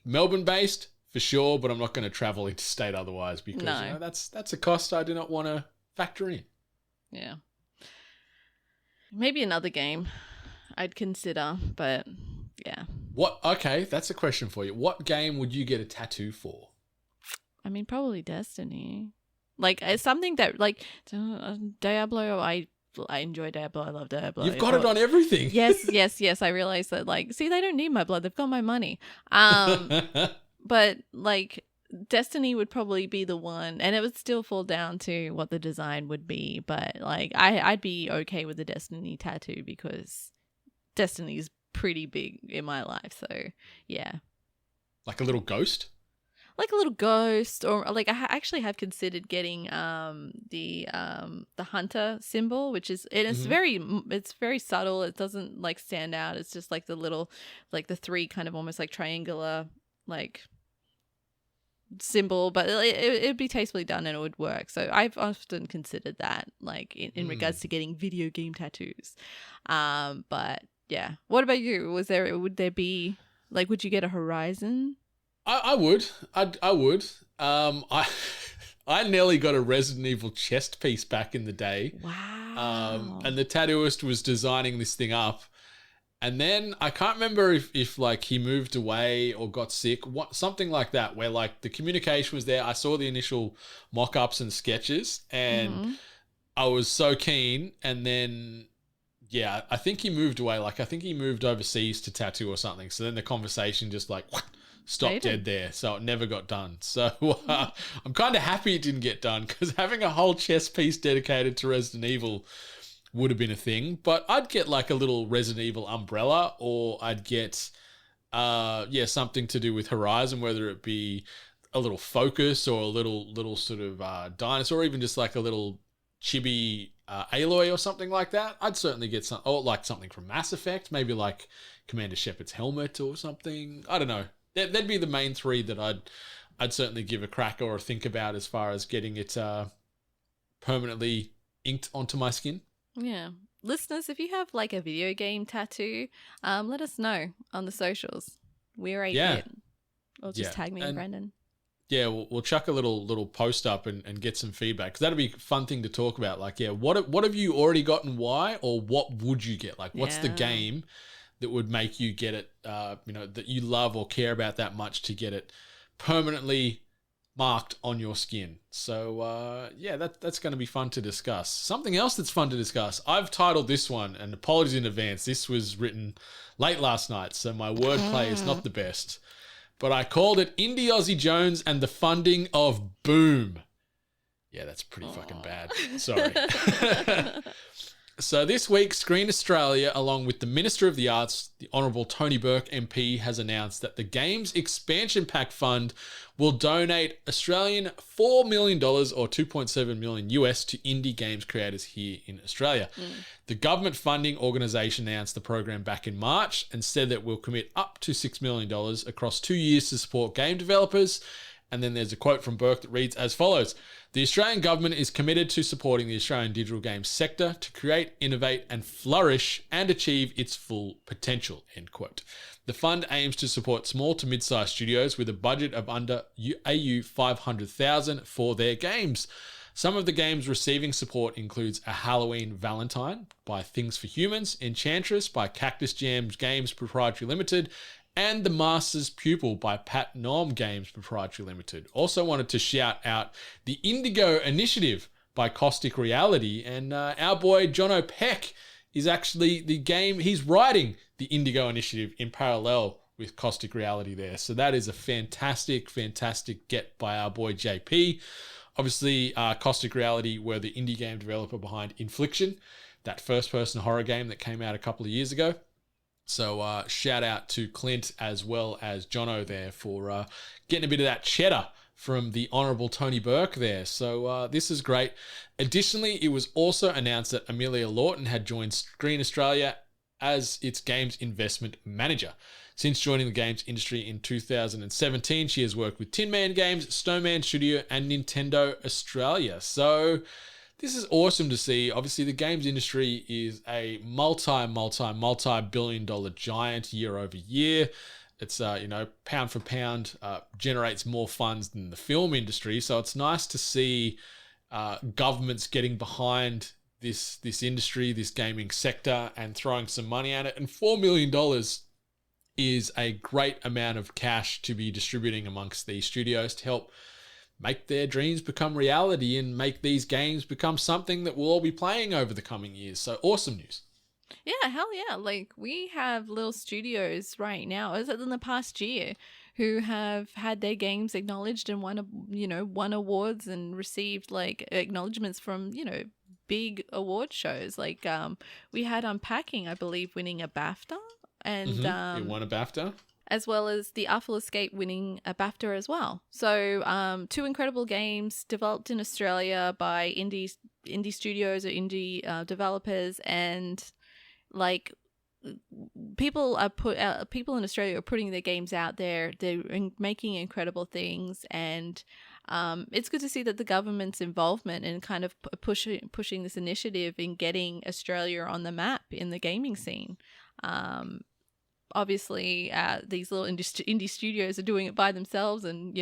Melbourne based for sure, but I'm not going to travel interstate otherwise, because that's a cost I do not want to factor in. Yeah. Maybe another game I'd consider, but yeah. Okay, that's a question for you. What game would you get a tattoo for? I mean, probably Destiny. It's something that Diablo, I enjoy Diablo. I love Diablo. You've got it on everything. Yes. I realize that, see, they don't need my blood. They've got my money. But, Destiny would probably be the one, and it would still fall down to what the design would be. But, I'd be okay with the Destiny tattoo, because Destiny's pretty big in my life. So, yeah. Like a little ghost? like a little ghost, or like I actually have considered getting the hunter symbol, which is it's very subtle. It doesn't like stand out. It's just like the little, like the three kind of almost like triangular like symbol, but it'd be tastefully done and it would work. So I've often considered that, like in regards to getting video game tattoos. But yeah, what about you? Would there be like, would you get a Horizon? I would. I would. I nearly got a Resident Evil chest piece back in the day. Wow. And the tattooist was designing this thing up. And then I can't remember if like he moved away or got sick, something like that, where like the communication was there. I saw the initial mock-ups and sketches and I was so keen. And then, yeah, I think he moved away. Like I think he moved overseas to tattoo or something. So then the conversation just like stopped dead there. So it never got done. So I'm kind of happy it didn't get done, because having a whole chest piece dedicated to Resident Evil would have been a thing. But I'd get like a little Resident Evil umbrella, or I'd get something to do with Horizon, whether it be a little Focus or a little sort of dinosaur, or even just like a little chibi Aloy or something like that. I'd certainly get some, or like something from Mass Effect, maybe like Commander Shepard's helmet or something. I don't know. That'd be the main three that I'd certainly give a crack or think about as far as getting it permanently inked onto my skin. Yeah. Listeners, if you have like a video game tattoo, let us know on the socials. We're 8-bit. Or just tag me and Brendan. Yeah, we'll chuck a little post up and get some feedback, because that'd be a fun thing to talk about. Like, yeah, what have you already got and why, or what would you get? Like, what's the game that would make you get it, that you love or care about that much to get it permanently marked on your skin. So, that's going to be fun to discuss. Something else that's fun to discuss, I've titled this one, and apologies in advance, this was written late last night, so my wordplay is not the best. But I called it Indie Aussie Jones and the Funding of Boom. Yeah, that's pretty fucking bad. Sorry. So this week, Screen Australia, along with the Minister of the Arts, the Honourable Tony Burke MP, has announced that the Games Expansion Pack Fund will donate Australian $4 million or $2.7 million US to indie games creators here in Australia. The government funding organisation announced the program back in March and said that we'll commit up to $6 million across 2 years to support game developers. And then there's a quote from Burke that reads as follows: "The Australian government is committed to supporting the Australian digital games sector to create, innovate and flourish and achieve its full potential." End quote. The fund aims to support small to mid-sized studios with a budget of under AU 500,000 for their games. Some of the games receiving support includes A Halloween Valentine by Things for Humans, Enchantress by Cactus Jams Games Proprietary Limited, and The Master's Pupil by Pat Nom Games Proprietary Limited. Also wanted to shout out the Indigo Initiative by Caustic Reality, and our boy Jono Peck is actually he's writing the Indigo Initiative in parallel with Caustic Reality there. So that is a fantastic get by our boy JP. Obviously, Caustic Reality were the indie game developer behind Infliction, that first-person horror game that came out a couple of years ago. So shout out to Clint as well as Jono there for getting a bit of that cheddar from the Honourable Tony Burke there. So this is great. Additionally, it was also announced that Amelia Lawton had joined Screen Australia as its games investment manager. Since joining the games industry in 2017, she has worked with Tin Man Games, Snowman Studio, and Nintendo Australia. So this is awesome to see. Obviously, the games industry is a multi-billion dollar giant year over year. It's, pound for pound, generates more funds than the film industry. So it's nice to see governments getting behind this industry, this gaming sector, and throwing some money at it. And $4 million is a great amount of cash to be distributing amongst these studios to help make their dreams become reality and make these games become something that we'll all be playing over the coming years. So awesome news. Yeah, hell yeah. Like, we have little studios right now, is it in the past year, who have had their games acknowledged and won awards and received like acknowledgements from, big award shows. Like, we had Unpacking, I believe, winning a BAFTA. And it won a BAFTA. as well as The Artful Escape winning a BAFTA as well. So 2 incredible games developed in Australia by indie studios or indie developers, and like people in Australia are putting their games out there. They're making incredible things, and it's good to see that the government's involvement in kind of pushing this initiative in getting Australia on the map in the gaming scene. Obviously, these little indie studios are doing it by themselves and,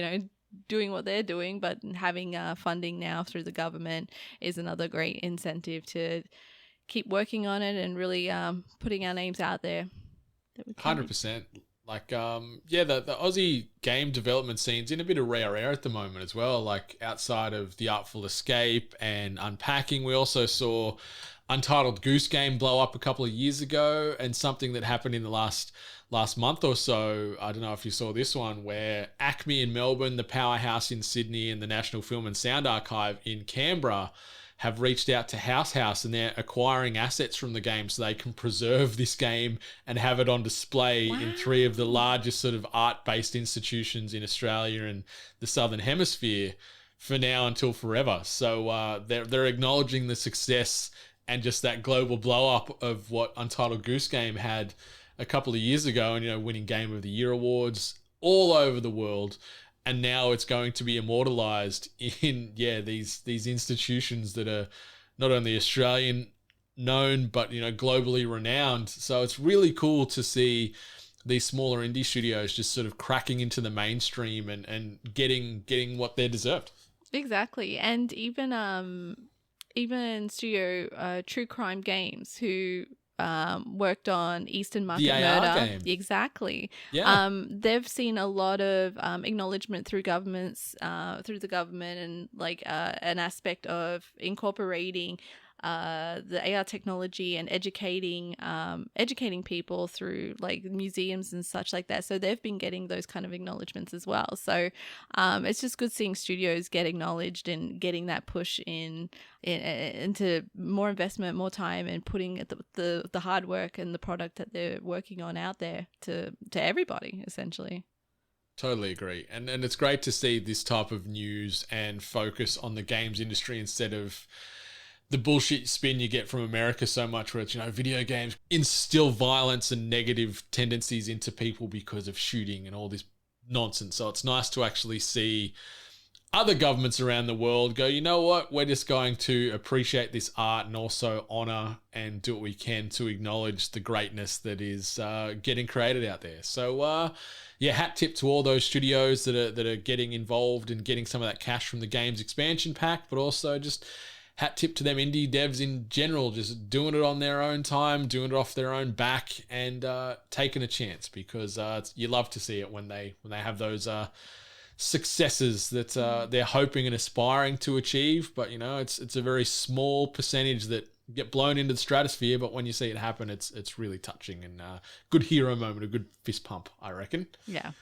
doing what they're doing, but having funding now through the government is another great incentive to keep working on it and really putting our names out there. 100%. Like, the Aussie game development scene's in a bit of rare air at the moment as well. Like, outside of The Artful Escape and Unpacking, we also saw Untitled Goose Game blow up a couple of years ago, and something that happened in the last month or so. I don't know if you saw this one, where Acme in Melbourne, the Powerhouse in Sydney, and the National Film and Sound Archive in Canberra have reached out to House, and they're acquiring assets from the game so they can preserve this game and have it on display in 3 of the largest sort of art-based institutions in Australia and the Southern Hemisphere for now until forever. So they're acknowledging the success and just that global blow-up of what Untitled Goose Game had a couple of years ago, and, winning Game of the Year awards all over the world. And now it's going to be immortalized in, these institutions that are not only Australian known, but, globally renowned. So it's really cool to see these smaller indie studios just sort of cracking into the mainstream and getting what they deserved. Exactly. And even studio True Crime Games, who worked on Eastern Market Murder. Game. Exactly. Yeah. They've seen a lot of acknowledgement through the government, and an aspect of incorporating the AR technology and educating people through like museums and such like that. So they've been getting those kind of acknowledgements as well. So it's just good seeing studios get acknowledged and getting that push into more investment, more time, and putting the hard work and the product that they're working on out there to everybody, essentially. Totally agree. And it's great to see this type of news and focus on the games industry instead of the bullshit spin you get from America so much, where it's, video games instill violence and negative tendencies into people because of shooting and all this nonsense. So it's nice to actually see other governments around the world go, you know what, we're just going to appreciate this art and also honor and do what we can to acknowledge the greatness that is getting created out there. So hat tip to all those studios that are getting involved and getting some of that cash from the game's expansion pack, but also just hat tip to them indie devs in general, just doing it on their own time, doing it off their own back, and taking a chance, because you love to see it when they have those successes that they're hoping and aspiring to achieve. But it's a very small percentage that get blown into the stratosphere, but when you see it happen, it's really touching and good hero moment, a good fist pump, I reckon. Yeah.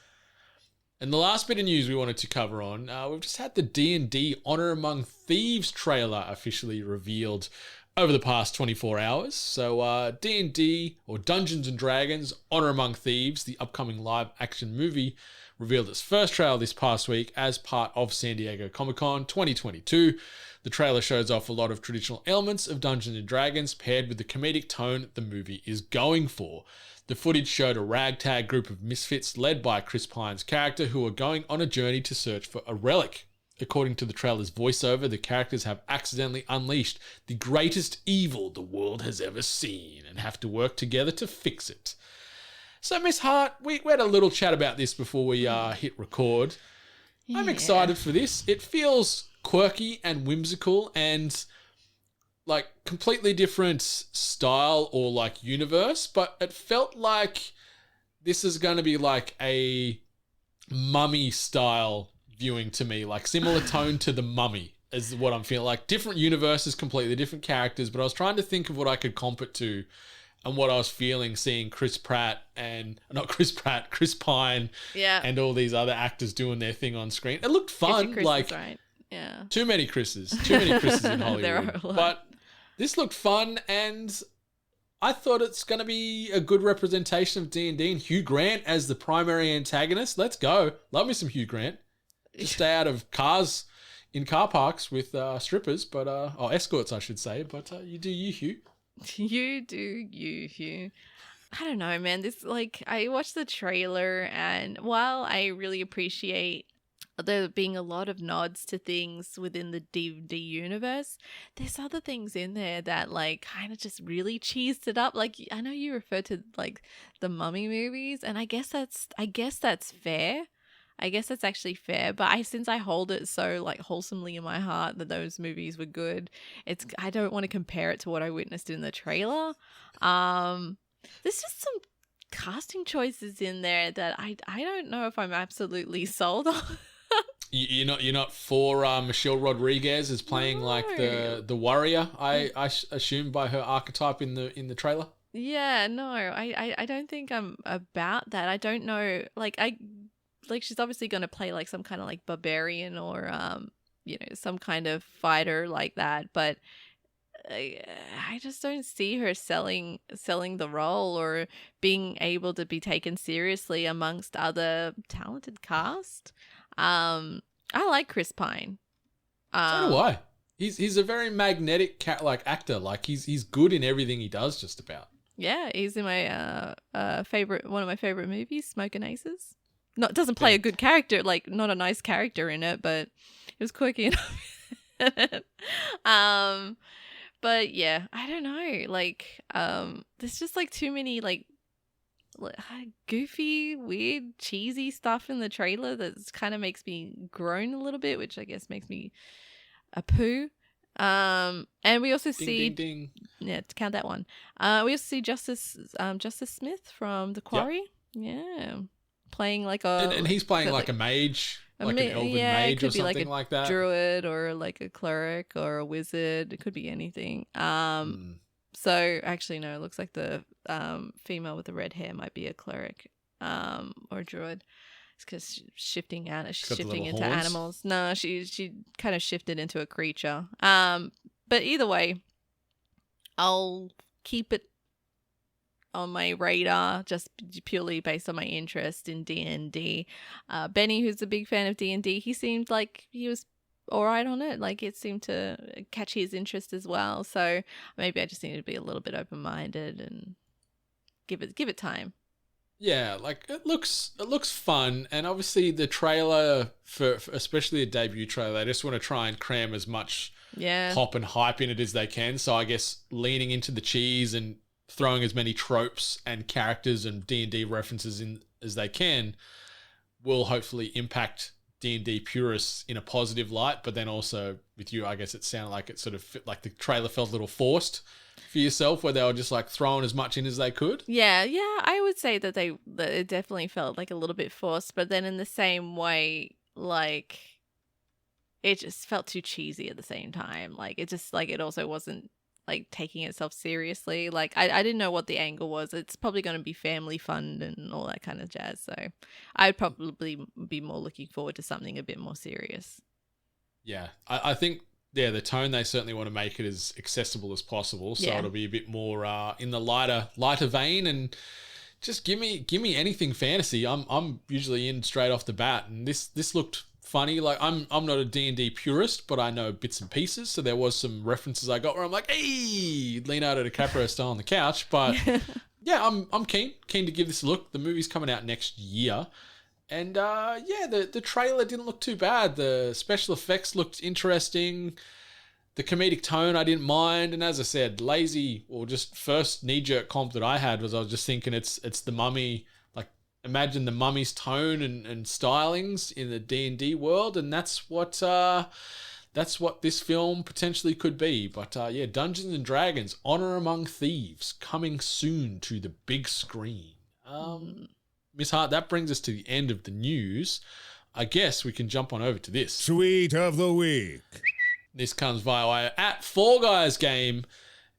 And the last bit of news we wanted to cover on, we've just had the D&D Honor Among Thieves trailer officially revealed over the past 24 hours. So D&D, or Dungeons & Dragons Honor Among Thieves, the upcoming live-action movie, revealed its first trailer this past week as part of San Diego Comic-Con 2022. The trailer shows off a lot of traditional elements of Dungeons & Dragons paired with the comedic tone the movie is going for. The footage showed a ragtag group of misfits led by Chris Pine's character who are going on a journey to search for a relic. According to the trailer's voiceover, the characters have accidentally unleashed the greatest evil the world has ever seen and have to work together to fix it. So, Miss Hart, we had a little chat about this before we hit record. Yeah. I'm excited for this. It feels quirky and whimsical and like completely different style or like universe, but it felt like this is going to be like a Mummy style viewing to me, like similar tone to the Mummy is what I'm feeling. Like different universes, completely different characters, but I was trying to think of what I could comp it to and what I was feeling seeing Chris Pine and and all these other actors doing their thing on screen. It looked fun. Like, right. Yeah. Too many Chris's in Hollywood. There are a lot. But this looked fun, and I thought it's going to be a good representation of D&D and Hugh Grant as the primary antagonist. Let's go. Love me some Hugh Grant. Just stay out of cars in car parks with strippers, but or escorts, I should say. But you do you, Hugh. You do you, Hugh. I don't know, man. This, like, I watched the trailer, and while I really appreciate there being a lot of nods to things within the D&D universe, there's other things in there that, like, kind of just really cheesed it up. Like, I know you refer to, like, the Mummy movies, and I guess that's fair. I guess that's actually fair, but since I hold it so, like, wholesomely in my heart that those movies were good, I don't want to compare it to what I witnessed in the trailer. There's just some casting choices in there that I don't know if I'm absolutely sold on. You're not for Michelle Rodriguez as playing like the warrior. I assume by her archetype in the trailer. Yeah, no, I don't think I'm about that. I don't know, like she's obviously going to play like some kind of like barbarian or some kind of fighter like that, but I just don't see her selling the role or being able to be taken seriously amongst other talented cast. I like Chris Pine. So do I. He's a very magnetic actor. Like he's good in everything he does, just about. Yeah, he's in my one of my favorite movies, Smoking Aces. Doesn't play a good character, like not a nice character in it, but it was quirky enough. But yeah, I don't know. Like, there's just like too many like goofy, weird, cheesy stuff in the trailer that kind of makes me groan a little bit, which I guess makes me a poo. And we also see ding. Yeah, to count that one. We also see Justice Smith from The Quarry. Yep. Yeah, playing like and he's playing like a mage. Like an elven mage or something like that. Druid or like a cleric or a wizard. It could be anything. So actually no, it looks like the female with the red hair might be a cleric or a druid. It's because she's shifting into horns. animals. No, she kind of shifted into a creature. But either way, I'll keep it on my radar just purely based on my interest in D&D. Benny, who's a big fan of D&D, he seemed like he was all right on it. Like it seemed to catch his interest as well. So maybe I just need to be a little bit open-minded and give it time. Yeah, like it looks fun, and obviously the trailer for especially a debut trailer, they just want to try and cram as much pop and hype in it as they can. So I guess leaning into the cheese and throwing as many tropes and characters and D&D references in as they can will hopefully impact D&D purists in a positive light. But then also with you, I guess it sounded like it sort of fit, like the trailer felt a little forced for yourself, where they were just like throwing as much in as they could. Yeah, I would say that it definitely felt like a little bit forced, but then in the same way, like it just felt too cheesy at the same time. Like it just like it also wasn't like taking itself seriously. Like I didn't know what the angle was. It's probably going to be family fun and all that kind of jazz. So I'd probably be more looking forward to something a bit more serious. Yeah, I think the tone they certainly want to make it as accessible as possible. So it'll be a bit more in the lighter vein, and just give me anything fantasy. I'm usually in straight off the bat, and this looked funny. Like I'm not a D&D purist, but I know bits and pieces. So there was some references I got where I'm like, hey, Leonardo DiCaprio style on the couch. But yeah, I'm keen to give this a look. The movie's coming out next year. And the trailer didn't look too bad. The special effects looked interesting. The comedic tone I didn't mind. And as I said, lazy, or just first knee-jerk comp that I had was I was just thinking it's the Mummy. Like imagine the Mummy's tone and stylings in the D&D world, and that's what this film potentially could be. But Dungeons and Dragons: Honor Among Thieves coming soon to the big screen. Miss Hart, that brings us to the end of the news. I guess we can jump on over to this. Tweet of the week. This comes via at Fall Guys Game,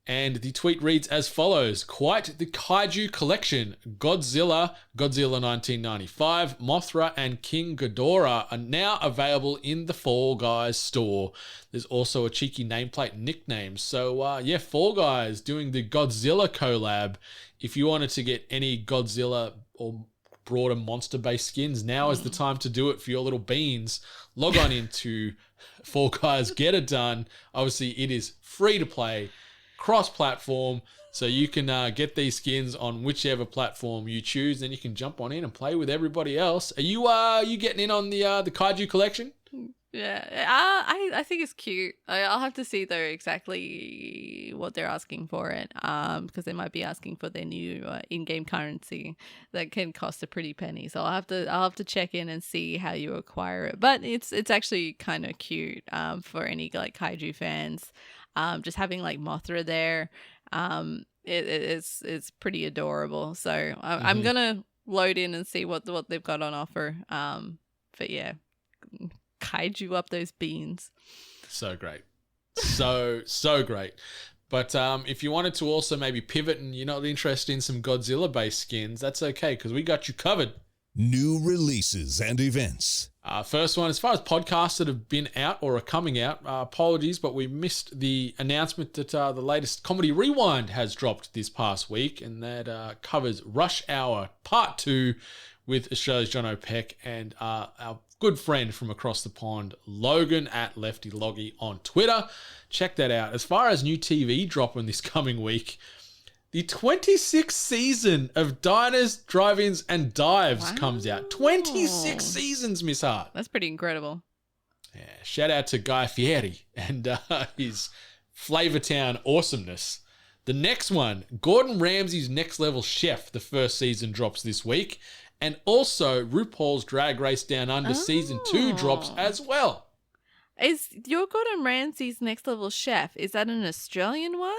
And the tweet reads as follows: quite the kaiju collection. Godzilla, Godzilla 1995, Mothra, and King Ghidorah are now available in the Fall Guys store. There's also a cheeky nameplate nickname. So yeah, Fall Guys doing the Godzilla collab. If you wanted to get any Godzilla or broader monster-based skins, now is the time to do it for your little beans. Log on into Fall Guys, get it done. Obviously, it is free to play, cross-platform, so you can get these skins on whichever platform you choose. Then you can jump on in and play with everybody else. Are you getting in on the kaiju collection? Yeah, I think it's cute. I'll have to see though exactly what they're asking for it, because they might be asking for their new in-game currency that can cost a pretty penny. So I'll have to check in and see how you acquire it. But it's actually kind of cute for any like kaiju fans. Just having like Mothra there, it's pretty adorable. So I'm gonna load in and see what they've got on offer. But yeah. Kaiju up those beans. So great. So great. But if you wanted to also maybe pivot and you're not interested in some Godzilla-based skins, that's okay, because we got you covered. New releases and events. First one, as far as podcasts that have been out or are coming out, apologies, but we missed the announcement that the latest Comedy Rewind has dropped this past week, and that covers Rush Hour Part 2 with Australia's John O'Peck and our good friend from across the pond, Logan at Lefty Loggy on Twitter. Check that out. As far as new TV dropping this coming week, the 26th season of Diners, Drive-Ins and Dives comes out. 26 seasons, Miss Hart. That's pretty incredible. Yeah, shout out to Guy Fieri and his Flavortown awesomeness. The next one, Gordon Ramsay's Next Level Chef, the first season drops this week. And also, RuPaul's Drag Race Down Under Season 2 drops as well. Is your Gordon Ramsay's Next Level Chef, is that an Australian one?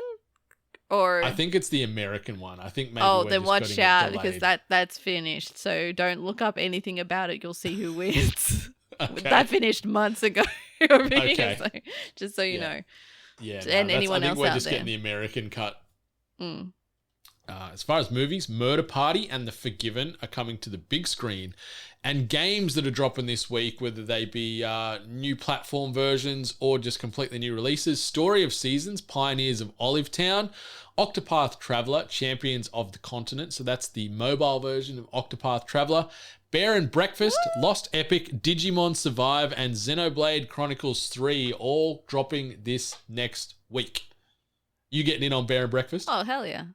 Or I think it's the American one. I think maybe oh, then watch out because that's finished. So don't look up anything about it. You'll see who wins. Okay. That finished months ago. Okay. So, just so you know. Yeah. And anyone else out there. I think we're just getting the American cut. As far as movies, Murder Party and The Forgiven are coming to the big screen. And games that are dropping this week, whether they be new platform versions or just completely new releases, Story of Seasons, Pioneers of Olivetown, Octopath Traveler, Champions of the Continent, so that's the mobile version of Octopath Traveler, Bear and Breakfast, Lost Epic, Digimon Survive, and Xenoblade Chronicles 3, all dropping this next week. You getting in on Bear and Breakfast? Oh, hell yeah.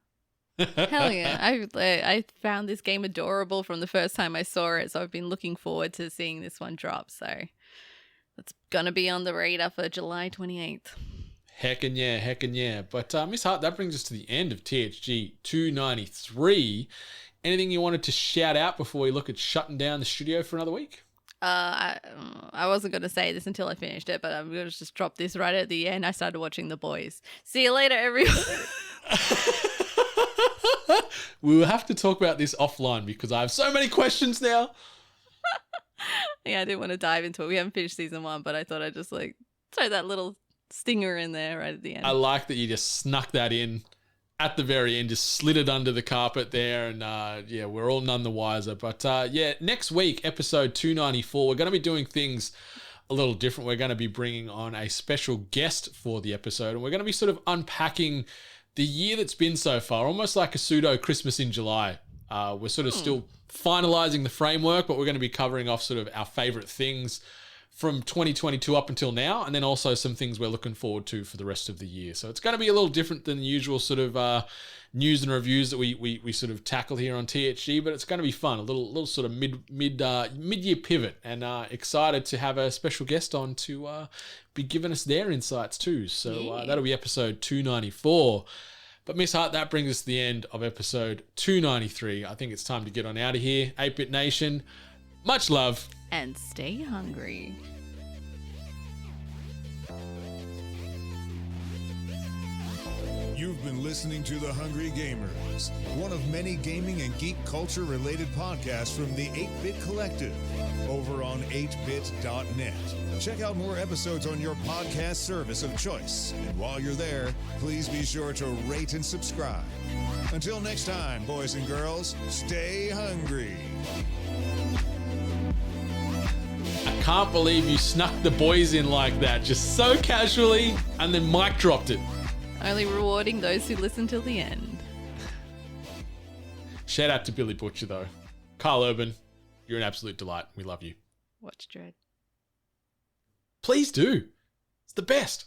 Hell yeah. I found this game adorable from the first time I saw it, so I've been looking forward to seeing this one drop. So it's going to be on the radar for July 28th. Heckin' yeah. But Miss Hart, that brings us to the end of THG 293. Anything you wanted to shout out before we look at shutting down the studio for another week? I wasn't going to say this until I finished it, but I'm going to just drop this right at the end. I started watching The Boys. See you later, everyone. We will have to talk about this offline because I have so many questions now. Yeah, I didn't want to dive into it. We haven't finished season 1, but I thought I'd just throw that little stinger in there right at the end. I like that you just snuck that in at the very end, just slid it under the carpet there, and yeah, we're all none the wiser. But yeah, next week, episode 294, we're going to be doing things a little different. We're going to be bringing on a special guest for the episode, and we're going to be sort of unpacking the year that's been so far, almost like a pseudo Christmas in July. We're sort of still finalizing the framework, but we're going to be covering off sort of our favorite things from 2022 up until now, and then also some things we're looking forward to for the rest of the year. So it's going to be a little different than the usual sort of news and reviews that we sort of tackle here on THG, but it's going to be fun, a little sort of mid-year pivot, and excited to have a special guest on to be giving us their insights too. So that'll be episode 294. But Miss Hart, that brings us to the end of episode 293. I think it's time to get on out of here. 8-Bit Nation, much love. And stay hungry. You've been listening to The Hungry Gamers, one of many gaming and geek culture related podcasts from the 8-Bit Collective over on 8bit.net. Check out more episodes on your podcast service of choice. And while you're there, please be sure to rate and subscribe. Until next time, boys and girls, stay hungry. I can't believe you snuck the boys in like that, just so casually, and then Mike dropped it. Only rewarding those who listen till the end. Shout out to Billy Butcher, though. Carl Urban, you're an absolute delight. We love you. Watch Dread. Please do. It's the best.